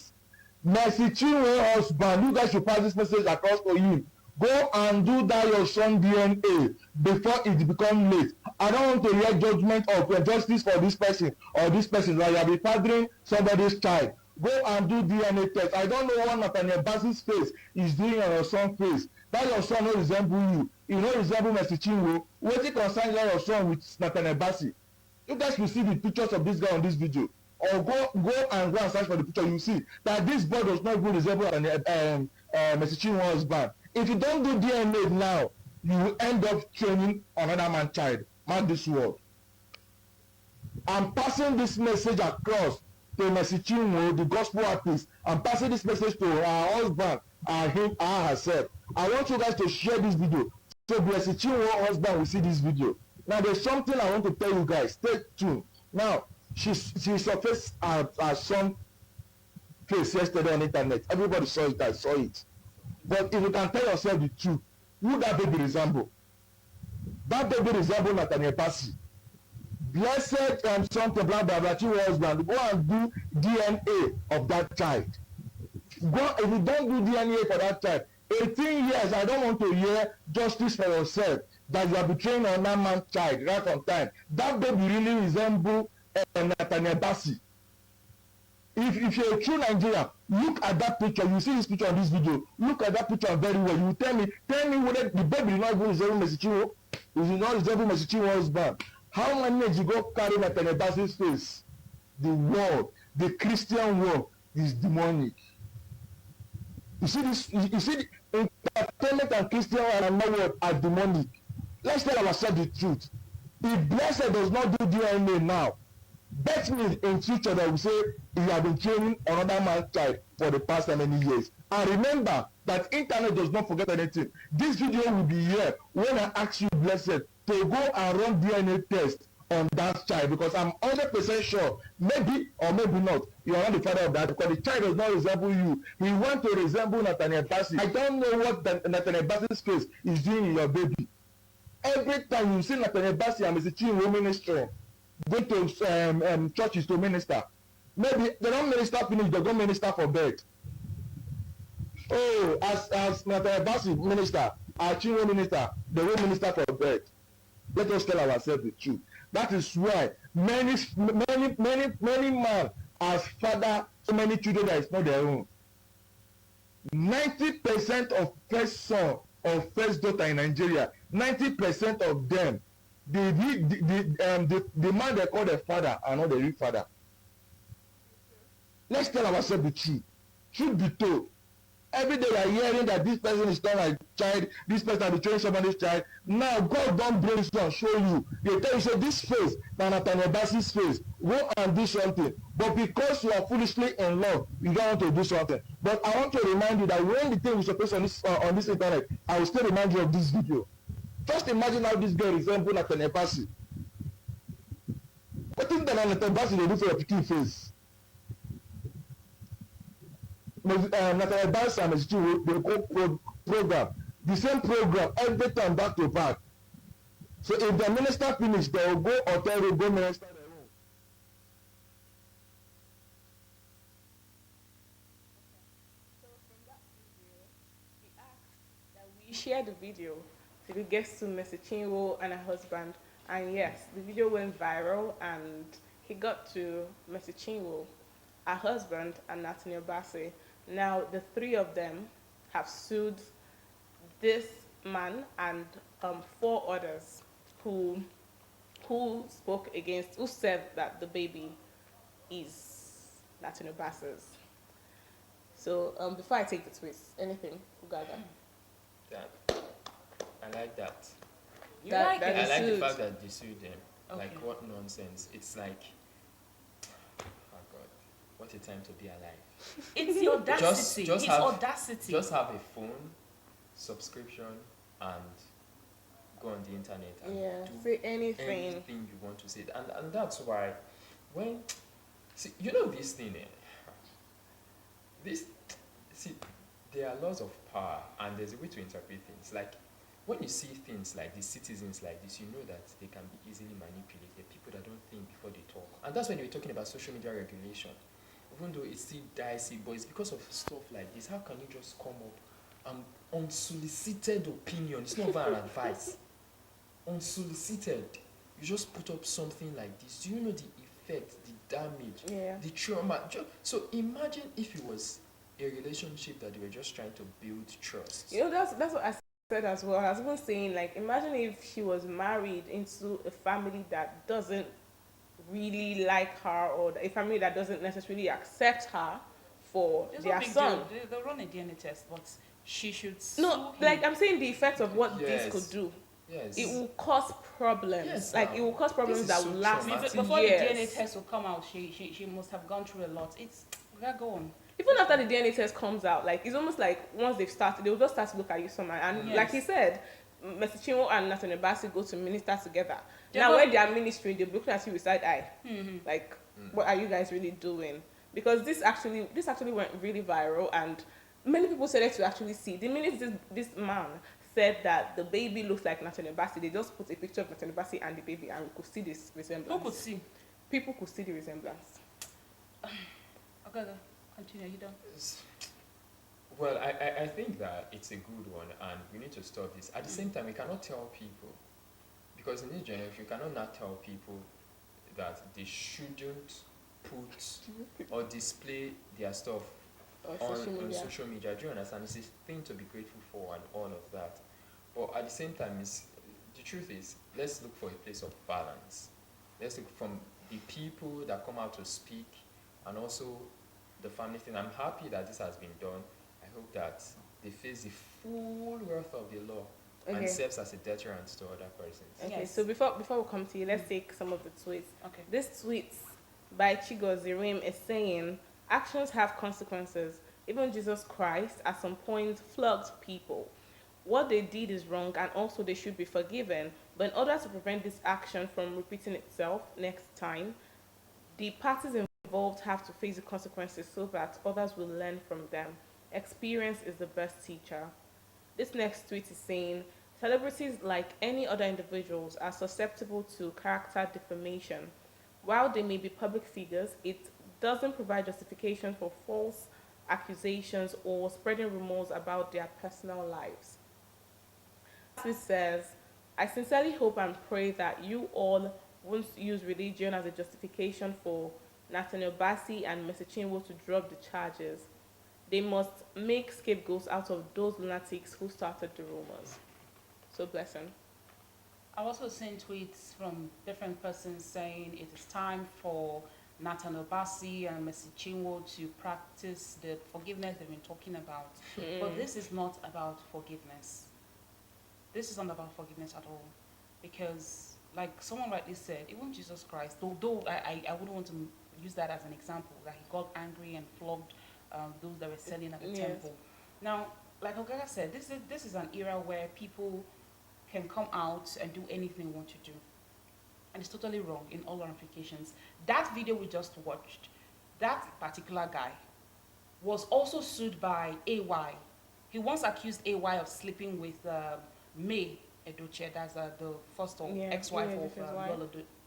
Mercy Chinwo husband, you guys should pass this message across to him. Go and do that your son DNA before it becomes late. I don't want to hear judgment of justice for this person or this person that you have been fathering somebody's child. Go and do DNA test. I don't know what Nathaniel Bassey's face is doing on your son's face. That your son no resemble you. You no resemble Mercy Chinwo. Wetin concern that your son with Nathaniel Bassey? You guys will see the pictures of this guy on this video, or go and search for the picture. You see that this boy does not even resemble Mercy Chinwo's husband. If you don't do DNA now, you will end up training another man's child. Mark this word. I'm passing this message across to Mercy Chinwo, the gospel artist. I'm passing this message to her husband and him and herself. I want you guys to share this video so Mercy Chinwo's husband will see this video. Now there's something I want to tell you guys. Stay tuned. Now she surfaced her son face yesterday on the internet. Everybody saw it. I saw it. But if you can tell yourself the truth, who that baby resemble? That baby resemble Nathaniel Bassey. Blessed something blah blah blah. Chinwo's husband, go and do DNA of that child. Go, if you don't do DNA for that child, 18 years, I don't want to hear justice for yourself that you are betraying another man's child right on time. That baby really resemble Nathaniel Bassey. If you're a true Nigerian, look at that picture. You see this picture on this video. Look at that picture very well. You tell me whether the baby is not even resemble Mercy Chinwo. It is not resemble Mercy Chinwo's husband. How many years you go carry Nathaniel Bassey's face? The world, the Christian world is demonic. You see this? You see the entertainment and Christian and my world are demonic. Let's tell ourselves the truth. If Blessed does not do DNA now, bet me in future that we say he has been training another man's child for the past many years. And remember that internet does not forget anything. This video will be here when I ask you, Blessed, to go and run DNA test on that child, because I'm 100% sure, maybe or maybe not, you are not the father of that, because the child does not resemble you. He wants to resemble Nathaniel Bassey. I don't know what Nathaniel Bassey's face is doing in your baby. Every time you see Nathaniel Bassey and Mercy Chinwo ministry, go to churches to minister. Maybe they don't minister finish, they don't minister for bed. Oh, as Nathaniel Bassey minister, our Chinwo minister, they will minister for bed. Let us tell ourselves the truth. That is why many men as father so many children that is not their own. 90% of first son or first daughter in Nigeria, 90% of them, the man they call their father are not the real father. Let's tell ourselves the truth. Truth be told, every day we are hearing that this person is not my child, this person be training somebody's child. Now God don bring son show you. They tell you say this face na Nathaniel Bassey's face. Go and do something. But because you are foolishly in love, you don't want to do something. But I want to remind you that when the thing was supposed on this internet, I will still remind you of this video. Just imagine how this girl resemble Nathaniel Bassey. Wetin Nathaniel Bassey dey do for your pikin face? Nathaniel Bassey and Mercy Chinwo dey go program, the same program every time back to back. So if the minister finish, they will go hotel room, go minister their own. So from that video, he asked that we share the video to the guests to Mercy Chinwo and her husband. And yes, the video went viral and he got to Mercy Chinwo, her husband, and Nathaniel Bassey. Now, the three of them have sued this man and 4 others who spoke against, who said that the baby is Nathaniel Bassey's. So, before I take the twist, anything, Ugaga? That I like that. You That- like that it? I is like the sued. fact that they sued them. Okay. Like, what nonsense. It's like, oh God, what a time to be alive. It's the audacity. Just It's have- audacity. Just have a phone, subscription, and go on the internet and Yeah, do say anything. anything you want to say. And that's why, when, see, you know this thing, there are laws of power, and there's a way to interpret things. Like, when you see things like these, citizens like this, you know that they can be easily manipulated, people that don't think before they talk. And that's when you're talking about social media regulation. Even though it's still dicey, but it's because of stuff like this. How can you just come up unsolicited opinion? It's not even an advice. Unsolicited. You just put up something like this. Do you know the effect, the damage, Yeah. the trauma? So imagine if it was a relationship that they were just trying to build trust. You know, that's what I said as well. I was even saying, like, imagine if she was married into a family that doesn't really like her, or a family that doesn't necessarily accept her for It's their no big son. deal. They'll run a DNA test, but she should sue No, him. like, I'm saying the effect of what Yes. this could do. Yes. It will cause problems. Yes, like, now, it will cause problems is that so will last traumatic. Before years. the DNA test will come out, she must have gone through a lot. We gotta go on. Even after the DNA test comes out, like, it's almost like once they've started, they'll just start to look at you somehow. And Yes. like he said, Mercy Chinwo and Nathaniel Bassey go to minister together. They're Now, both- when they are ministering, they'll be looking at you with side eye. Mm-hmm. Like, what are you guys really doing? Because this actually went really viral, and many people said it to actually see. The minute this man said that the baby looks like Nathaniel Bassey, they just put a picture of Nathaniel Bassey and the baby, and we could see this resemblance. Who could see? People could see the resemblance. Okay, continue. You done? Well, I think that it's a good one, and we need to stop this. At the same time, we cannot tell people, because in this generation, you cannot not tell people that they shouldn't put or display their stuff on social media. Do you understand? It's a thing to be grateful for and all of that. But at the same time, the truth is, let's look for a place of balance. Let's look from the people that come out to speak, and also the family thing. I'm happy that this has been done. I hope that they face the full worth of the law and Okay. serves as a deterrent to other persons. Okay, Yes. so before we come to you, let's take some of the tweets. Okay. This tweet by Chigo Zirim is saying, actions have consequences. Even Jesus Christ, at some point, flogged people. What they did is wrong, and also they should be forgiven. But in order to prevent this action from repeating itself next time, the parties involved have to face the consequences so that others will learn from them. Experience is the best teacher. This next tweet is saying, celebrities, like any other individuals, are susceptible to character defamation. While they may be public figures, it doesn't provide justification for false accusations or spreading rumors about their personal lives. It says, I sincerely hope and pray that you all won't use religion as a justification for Nathaniel Bassey and Mercy Chinwo to drop the charges. They must make scapegoats out of those lunatics who started the rumors. So blessing. I've also seen tweets from different persons saying it is time for Nathan Obasi and Mercy Chinwo to practice the forgiveness they've been talking about. But this is not about forgiveness. This is not about forgiveness at all. Because, like someone rightly said, even Jesus Christ, though I wouldn't want to use that as an example, that he got angry and flogged those that were selling at the Yes. temple. Now, like Ogaga said, this is an era where people can come out and do anything they want to do. And it's totally wrong in all ramifications. That video we just watched, that particular guy was also sued by AY. He once accused AY of sleeping with May Edochie, that's the first or Yeah, ex-wife yeah, of his wife.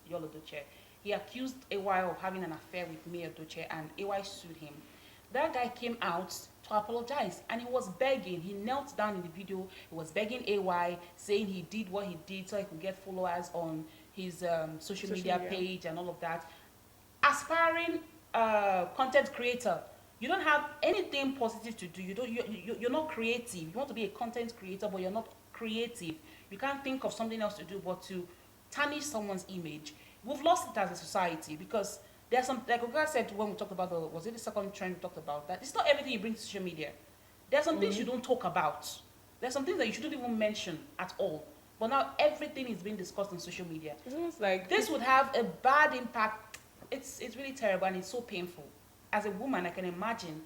Yolo Edochie. He accused AY of having an affair with May Edochie, and AY sued him. That guy came out to apologize, and he was begging. He knelt down in the video. He was begging AY, saying he did what he did so he could get followers on his social media page and all of that. Aspiring content creator, you don't have anything positive to do. You're not creative. You want to be a content creator, but you're not creative. You can't think of something else to do but to tarnish someone's image. We've lost it as a society because there's some, like Oga said when we talked about was it the second trend we talked about, that it's not everything you bring to social media. There's some things you don't talk about. There's some things that you shouldn't even mention at all. But now everything is being discussed on social media. It's almost like This would have a bad impact. It's really terrible and it's so painful. As a woman, I can imagine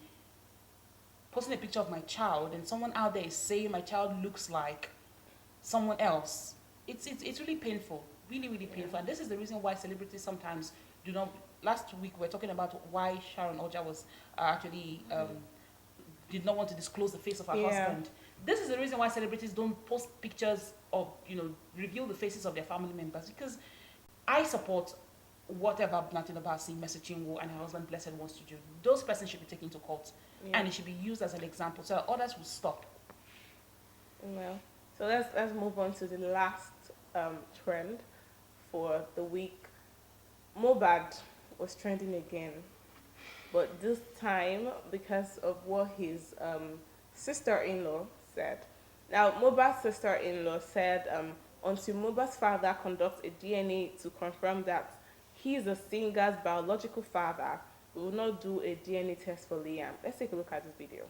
posting a picture of my child and someone out there is saying my child looks like someone else. It's really painful, really painful. And this is the reason why celebrities sometimes do not. Last week we were talking about why Sharon Oja was actually did not want to disclose the face of her husband. This is the reason why celebrities don't post pictures or reveal the faces of their family members, because I support whatever Natina Obasi, Mercy Chinwo, and her husband Blessed wants to do. Those persons should be taken to court, and it should be used as an example so that others will stop. Well, so let's move on to the last trend for the week. Mohbad was trending again, but this time because of what his sister-in-law said. Now, Mohbad's sister-in-law said until Mohbad's father conducts a DNA to confirm that he is the singer's biological father, we will not do a DNA test for Liam. Let's take a look at this video.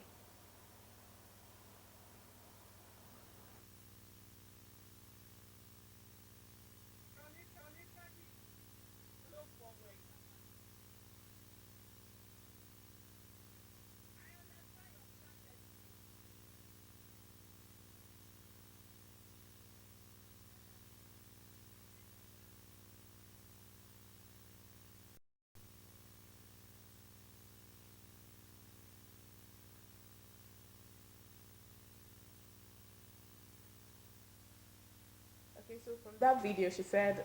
Okay, so from that video, she said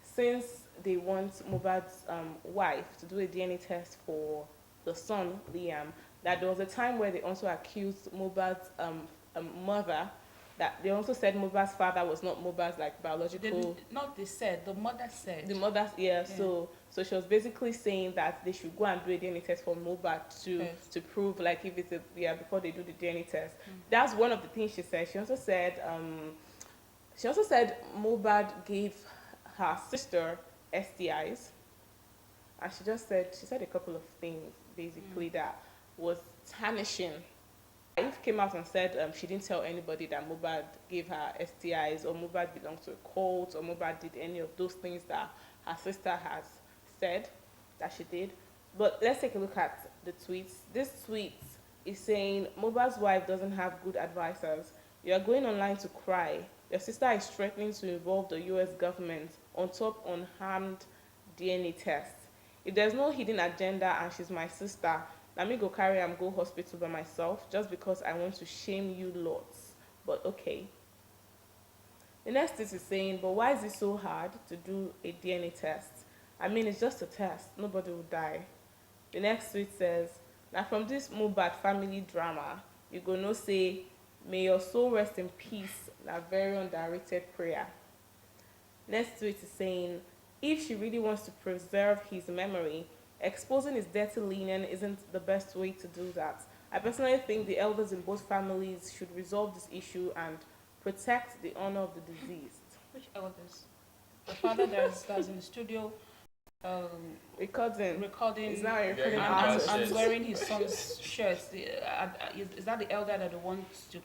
since they want Mohbad's wife to do a DNA test for the son, Liam, that there was a time where they also accused Mohbad's mother, that they also said Mohbad's father was not Mohbad's like biological. They said, the mother said. The mother, so she was basically saying that they should go and do a DNA test for Mohbad to prove like if it's before they do the DNA test. That's one of the things she said. She also said Mohbad gave her sister STIs, and she said a couple of things basically that was tarnishing. Wife came out and said she didn't tell anybody that Mohbad gave her STIs or Mohbad belonged to a cult or Mohbad did any of those things that her sister has said that she did. But let's take a look at the tweets. This tweet is saying Mohbad's wife doesn't have good advisors. You are going online to cry. Your sister is threatening to involve the US government on top unharmed DNA tests. If there's no hidden agenda and she's my sister, let me go carry am go hospital by myself just because I want to shame you lots. But okay. The next tweet is saying, but why is it so hard to do a DNA test? I mean, it's just a test. Nobody will die. The next tweet says, now from this Mohbad family drama, you go no say, may your soul rest in peace, a very underrated prayer. Next tweet is saying, if she really wants to preserve his memory, exposing his dirty linen isn't the best way to do that. I personally think the elders in both families should resolve this issue and protect the honor of the deceased. Which elders? The father that's in the studio Recording. recording Is now a Very recording good artist. question. and wearing his son's shirts. Is that the elder that wants to?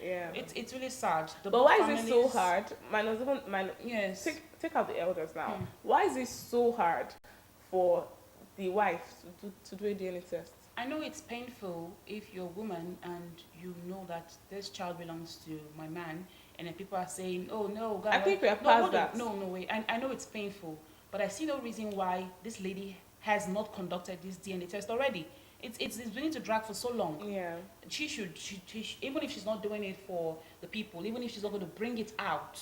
Yeah. It's really sad. The But both why is it so families- hard? Minus even Yes. take out the elders now. Hmm. Why is it so hard for the wife to do a DNA test? I know it's painful if you're a woman and you know that this child belongs to my man, and then people are saying, "Oh no, God, I think we are no, past hold on. that. No, wait. I know it's painful, but I see no reason why this lady has not conducted this DNA test already. It's been to drag for so long. Yeah. She should, even if she's not doing it for the people, even if she's not going to bring it out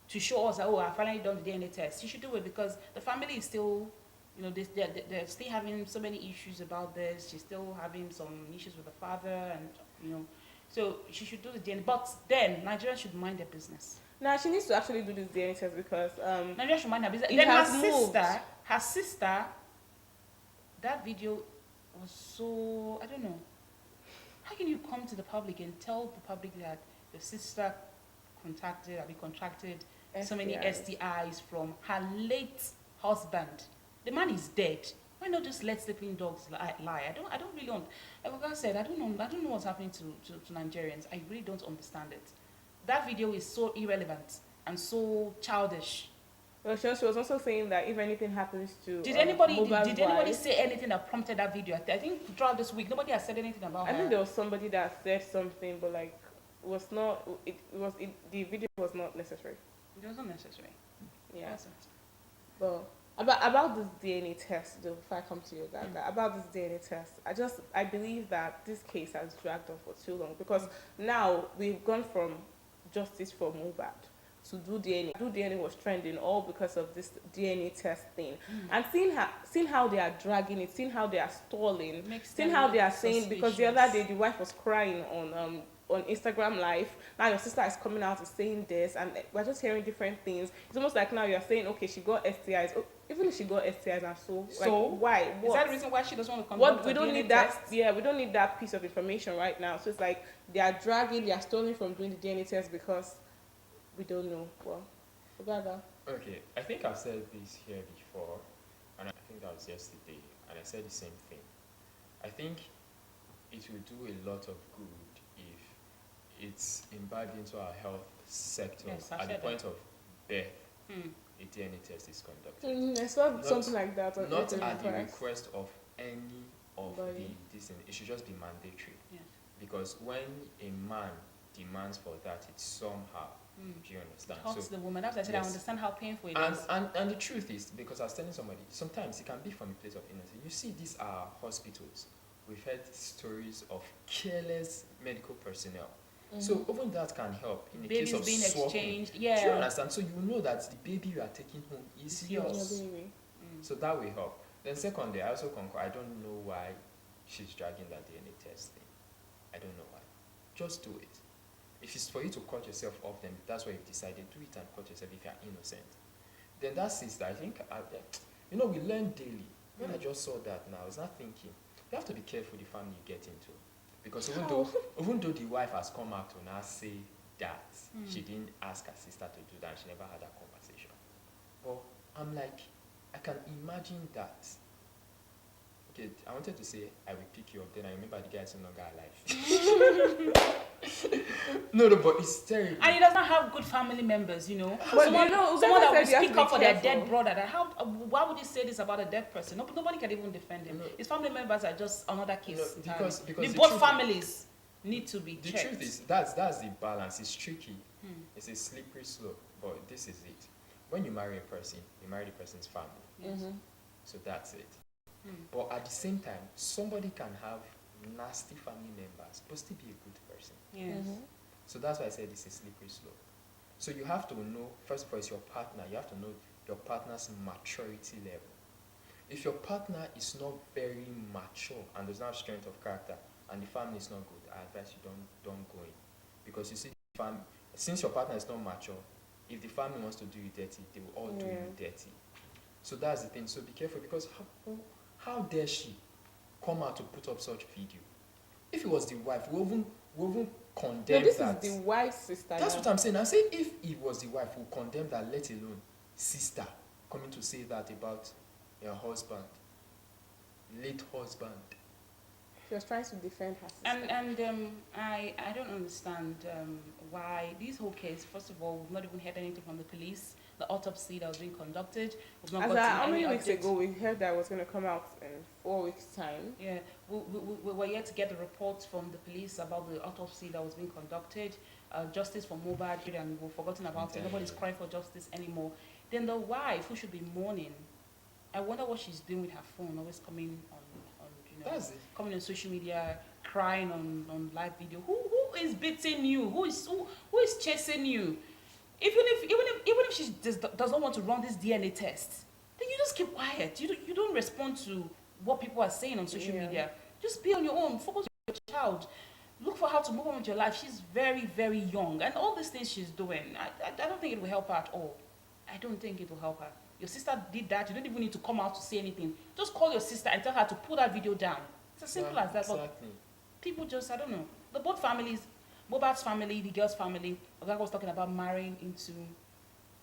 to show us that, oh, I finally done the DNA test, she should do it because the family is still, you know, they're still having so many issues about this. She's still having some issues with the father, and, you know, so she should do the DNA. But then Nigeria should mind their business. Now she needs to actually do this DNA test because Nigeria should mind their business. It Then has moved. her sister, that video was so, I don't know. How can you come to the public and tell the public that your sister contracted so many STIs from her late husband? The man is dead. Why not just let sleeping dogs lie? I don't really like Oga said, I don't know what's happening to Nigerians. I really don't understand it. That video is so irrelevant and so childish. well, she was also saying that if anything happens to Did anybody Mohbad's wife- say anything that prompted that video? I think throughout this week nobody has said anything about I her. think there was somebody that said something, but like was not. The video was not necessary. It wasn't necessary. It Yeah. wasn't. But about this DNA test, though, if I come to you, Gaga, about this DNA test, I believe that this case has dragged on for too long because now we've gone from justice for Mohbad to do DNA. Do DNA was trending all because of this DNA test thing, and seeing how they are dragging it, seeing how they are stalling, Makes seeing them how they are look saying because the other day suspicious. the wife was crying on Instagram Live. Now your sister is coming out and saying this, and we're just hearing different things. It's almost like now you're saying, okay, she got STIs. Oh, even if she got STIs, and so why? Is What? that the reason why she doesn't want to come? What we don't need that. Yeah, we don't need that piece of information right now. So it's like they are stalling from doing the DNA test because we don't know. Well, Gaga. Okay, I think I've said this here before, and I think that was yesterday, and I said the same thing. I think it will do a lot of good if it's imbibed into our health sector Yes, I've at the said point of birth. Hmm. A DNA test is conducted. I saw Not- something like that on Not Twitter at the first. request of any of Body. this thing. It should just be mandatory. Yes. Because when a man demands for that, it's somehow. Hmm. Do you understand? It hurts the woman. That's why I said I yes. understand how painful it And, is. and the truth is, because I was telling somebody, sometimes it can be from a place of innocence. You see, these are hospitals. We've heard stories of careless medical personnel. So even that can help in the Babies case of being swapping. exchanged. Do you Yeah. understand? So you know that the baby you are taking home is It's yours. yours. Yeah, baby. Mm. So that will help. Then secondly, I also concur. I don't know why she's dragging that DNA test thing. I don't know why. Just do it. If it's for you to cut yourself off, then that's why you've decided. Do it and cut yourself if you're innocent. Then that sister, I think, we learn daily. When I just saw that now, I was not thinking. You have to be careful the family you get into. Because even though the wife has come out to now say that she didn't ask her sister to do that, and she never had that conversation. But I'm like, I can imagine that. Okay, I wanted to say I will pick you up, then I remember the guy is no longer alive. no, but it's terrible. And he does not have good family members, you know. But someone you know, someone that Uganda will said you have speak to up be for their careful. dead brother. That why would you say this about a dead person? Nobody can even defend him. No. His family members are just another case. No, entirely. because the both truth- families need to be The checked. truth is that's the balance. It's tricky. Hmm. It's a slippery slope, but this is it. When you marry a person, you marry the person's family. Yes. So that's it. Hmm. But at the same time, somebody can have nasty family members but still be a good person. Yes. So that's why I said it's a slippery slope. So you have to know, first of all, it's your partner. You have to know your partner's maturity level. If your partner is not very mature and does not have strength of character and the family is not good, I advise you don't go in. Because you see, since your partner is not mature, if the family wants to do you dirty, they will all do you dirty. So that's the thing. So be careful, because how dare she come out to put up such video? If it was the wife, we even No, condemn this that. is the wife's sister. That's now. what I'm saying. I say if it was the wife, we'll condemn that, let alone sister coming to say that about your husband, late husband. She was trying to defend her sister. I don't understand why this whole case. First of all, we've not even heard anything from the police. The autopsy that was being conducted, we've not As gotten how any many weeks updates. ago we heard that it was going to come out in 4 weeks' time. Yeah, we were yet to get the reports from the police about the autopsy that was being conducted. Justice for Mohbad, and we've forgotten about it. Nobody's crying for justice anymore. Then the wife, who should be mourning, I wonder what she's doing with her phone, always coming on That's it. coming on social media, crying on live video. Who is beating you? Who is chasing you? Even if she does not want to run this DNA test, then you just keep quiet. You don't respond to what people are saying on social media. Just be on your own. Focus on your child. Look for how to move on with your life. She's very, very young, and all these things she's doing, I don't think it will help her at all. I don't think it will help her. Your sister did that. You don't even need to come out to say anything. Just call your sister and tell her to put that video down. It's as simple as that. But Exactly. people just, I don't know. The both families, Mohbad's family, the girl's family, Oga was talking about marrying into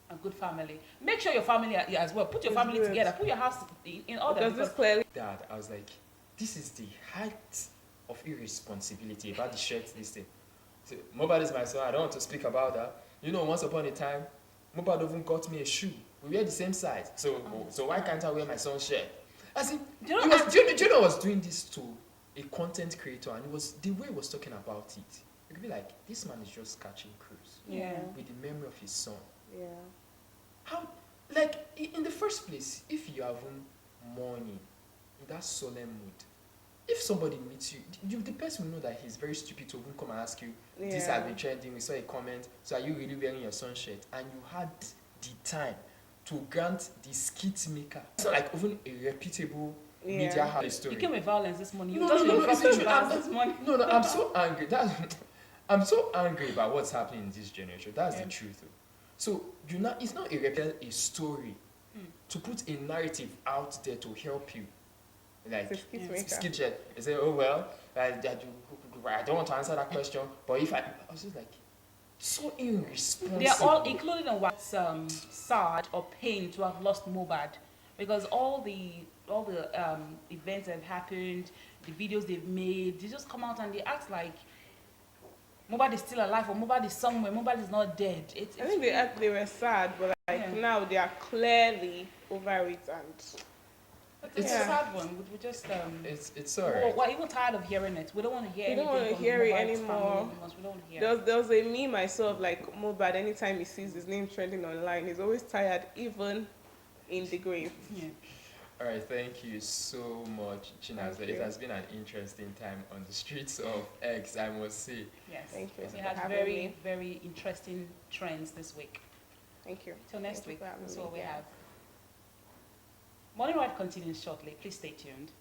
a good family. Make sure your family as well. Put your It's family good. together. Put your house in order. Because this clearly Dad, I was like, this is the height of irresponsibility about the shirt this thing. So, Mohbad is my son. I don't want to speak about that. You know, once upon a time, Mohbad even got me a shoe. We wear the same size. So why can't I wear my son's shirt? I said, Do you know, do you know I was doing this to a content creator, and it was the way he was talking about it. You could be like, this man is just catching cruise Yeah. with the memory of his son. Yeah. How, like, in the first place, if you have mourning in that solemn mood, if somebody meets you, the person will know that he's very stupid to even come and ask you, this has been trending, we saw a comment, so are you really wearing your son's shirt? And you had the time to grant the skit maker. It's not like even a reputable media house story. you came with violence this morning. You No, just no, been it's dropping true. violence this morning. No, I'm so angry. I'm so angry about what's happening in this generation. That's the truth. Though. So it's not a story to put a narrative out there to help you. Like It's a skit maker. skit chat. You say, oh well, I don't want to answer that question. But if I was just like so irresponsible. They are all included in what's sad or pain to have lost Mohbad, because all the events that have happened, the videos they've made, they just come out and they act like Mohbad is still alive or Mohbad is somewhere. Mohbad is not dead. I think they were sad, but like now they are clearly over it, and it's a sad one. We just it's alright. we're even tired of hearing it. We don't want to hear. We don't anything want to from hear it Mohbad's anymore. family because we don't want to hear. there was a meme I saw of like Mohbad. Anytime he sees his name trending online, he's always tired, even in the grave. Yeah. All right, thank you so much, Chinasa. Thank It you. has been an interesting time on the streets of X, I must say. Yes. Thank you We for had having very me. very interesting trends this week. Thank you. Till next Thank you week. for having That's me. all we Yeah. have. Morning Ride continues shortly. Please stay tuned.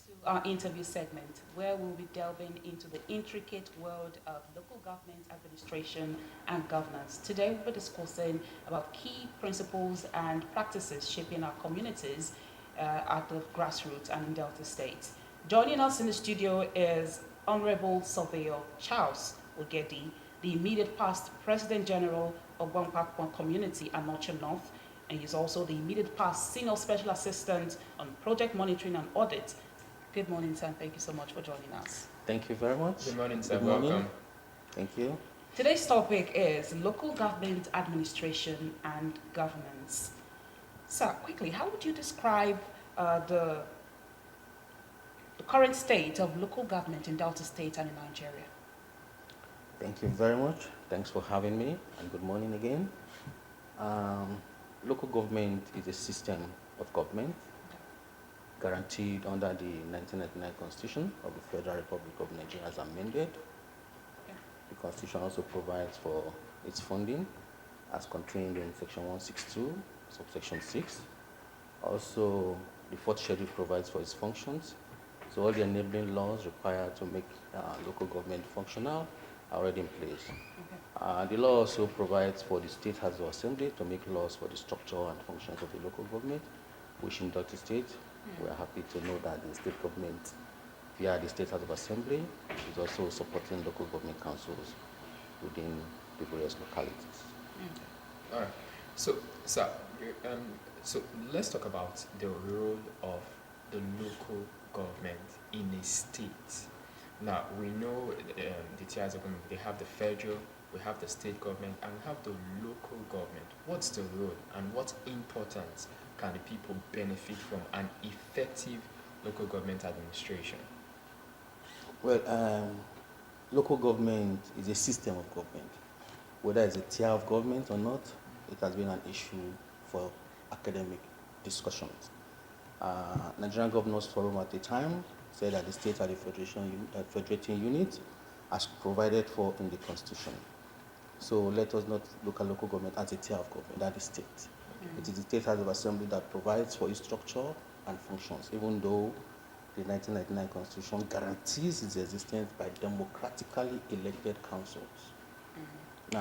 to our interview segment, where we'll be delving into the intricate world of local government administration and governance. Today, we'll be discussing about key principles and practices shaping our communities at the grassroots and in Delta State. Joining us in the studio is Honorable Surveyor Charles Ogedi, the immediate past President General of Wangpakpon Community and North, and he's also the immediate past Senior Special Assistant on Project Monitoring and Audit. Good morning, sir. Thank you so much for joining us. Thank you very much. Good morning, sir. Good morning. Welcome. Thank you. Today's topic is local government administration and governance. Sir, quickly, how would you describe the current state of local government in Delta State and in Nigeria? Thank you very much. Thanks for having me, and good morning again. Local government is a system of government guaranteed under the 1999 Constitution of the Federal Republic of Nigeria as amended. The Constitution also provides for its funding as contained in Section 162, subsection 6. Also, the fourth schedule provides for its functions. So all the enabling laws required to make local government functional are already in place. The law also provides for the State House of Assembly to make laws for the structure and functions of the local government, which in Delta State, we are happy to know that the state government, via the State House of Assembly, is also supporting local government councils within the various localities. All right. So, sir, so let's talk about the role of the local government in a state. Now, we know the tiers of government, they have the federal, we have the state government, and we have the local government. What's the role and what importance can the people benefit from an effective local government administration? Well, local government is a system of government. Whether it's a tier of government or not, it has been an issue for academic discussions. Nigerian Governors Forum at the time said that the state are the federating unit as provided for in the Constitution. So let us not look at local government as a tier of government, that is state. It is the State House of Assembly that provides for its structure and functions, even though the 1999 Constitution guarantees its existence by democratically elected councils.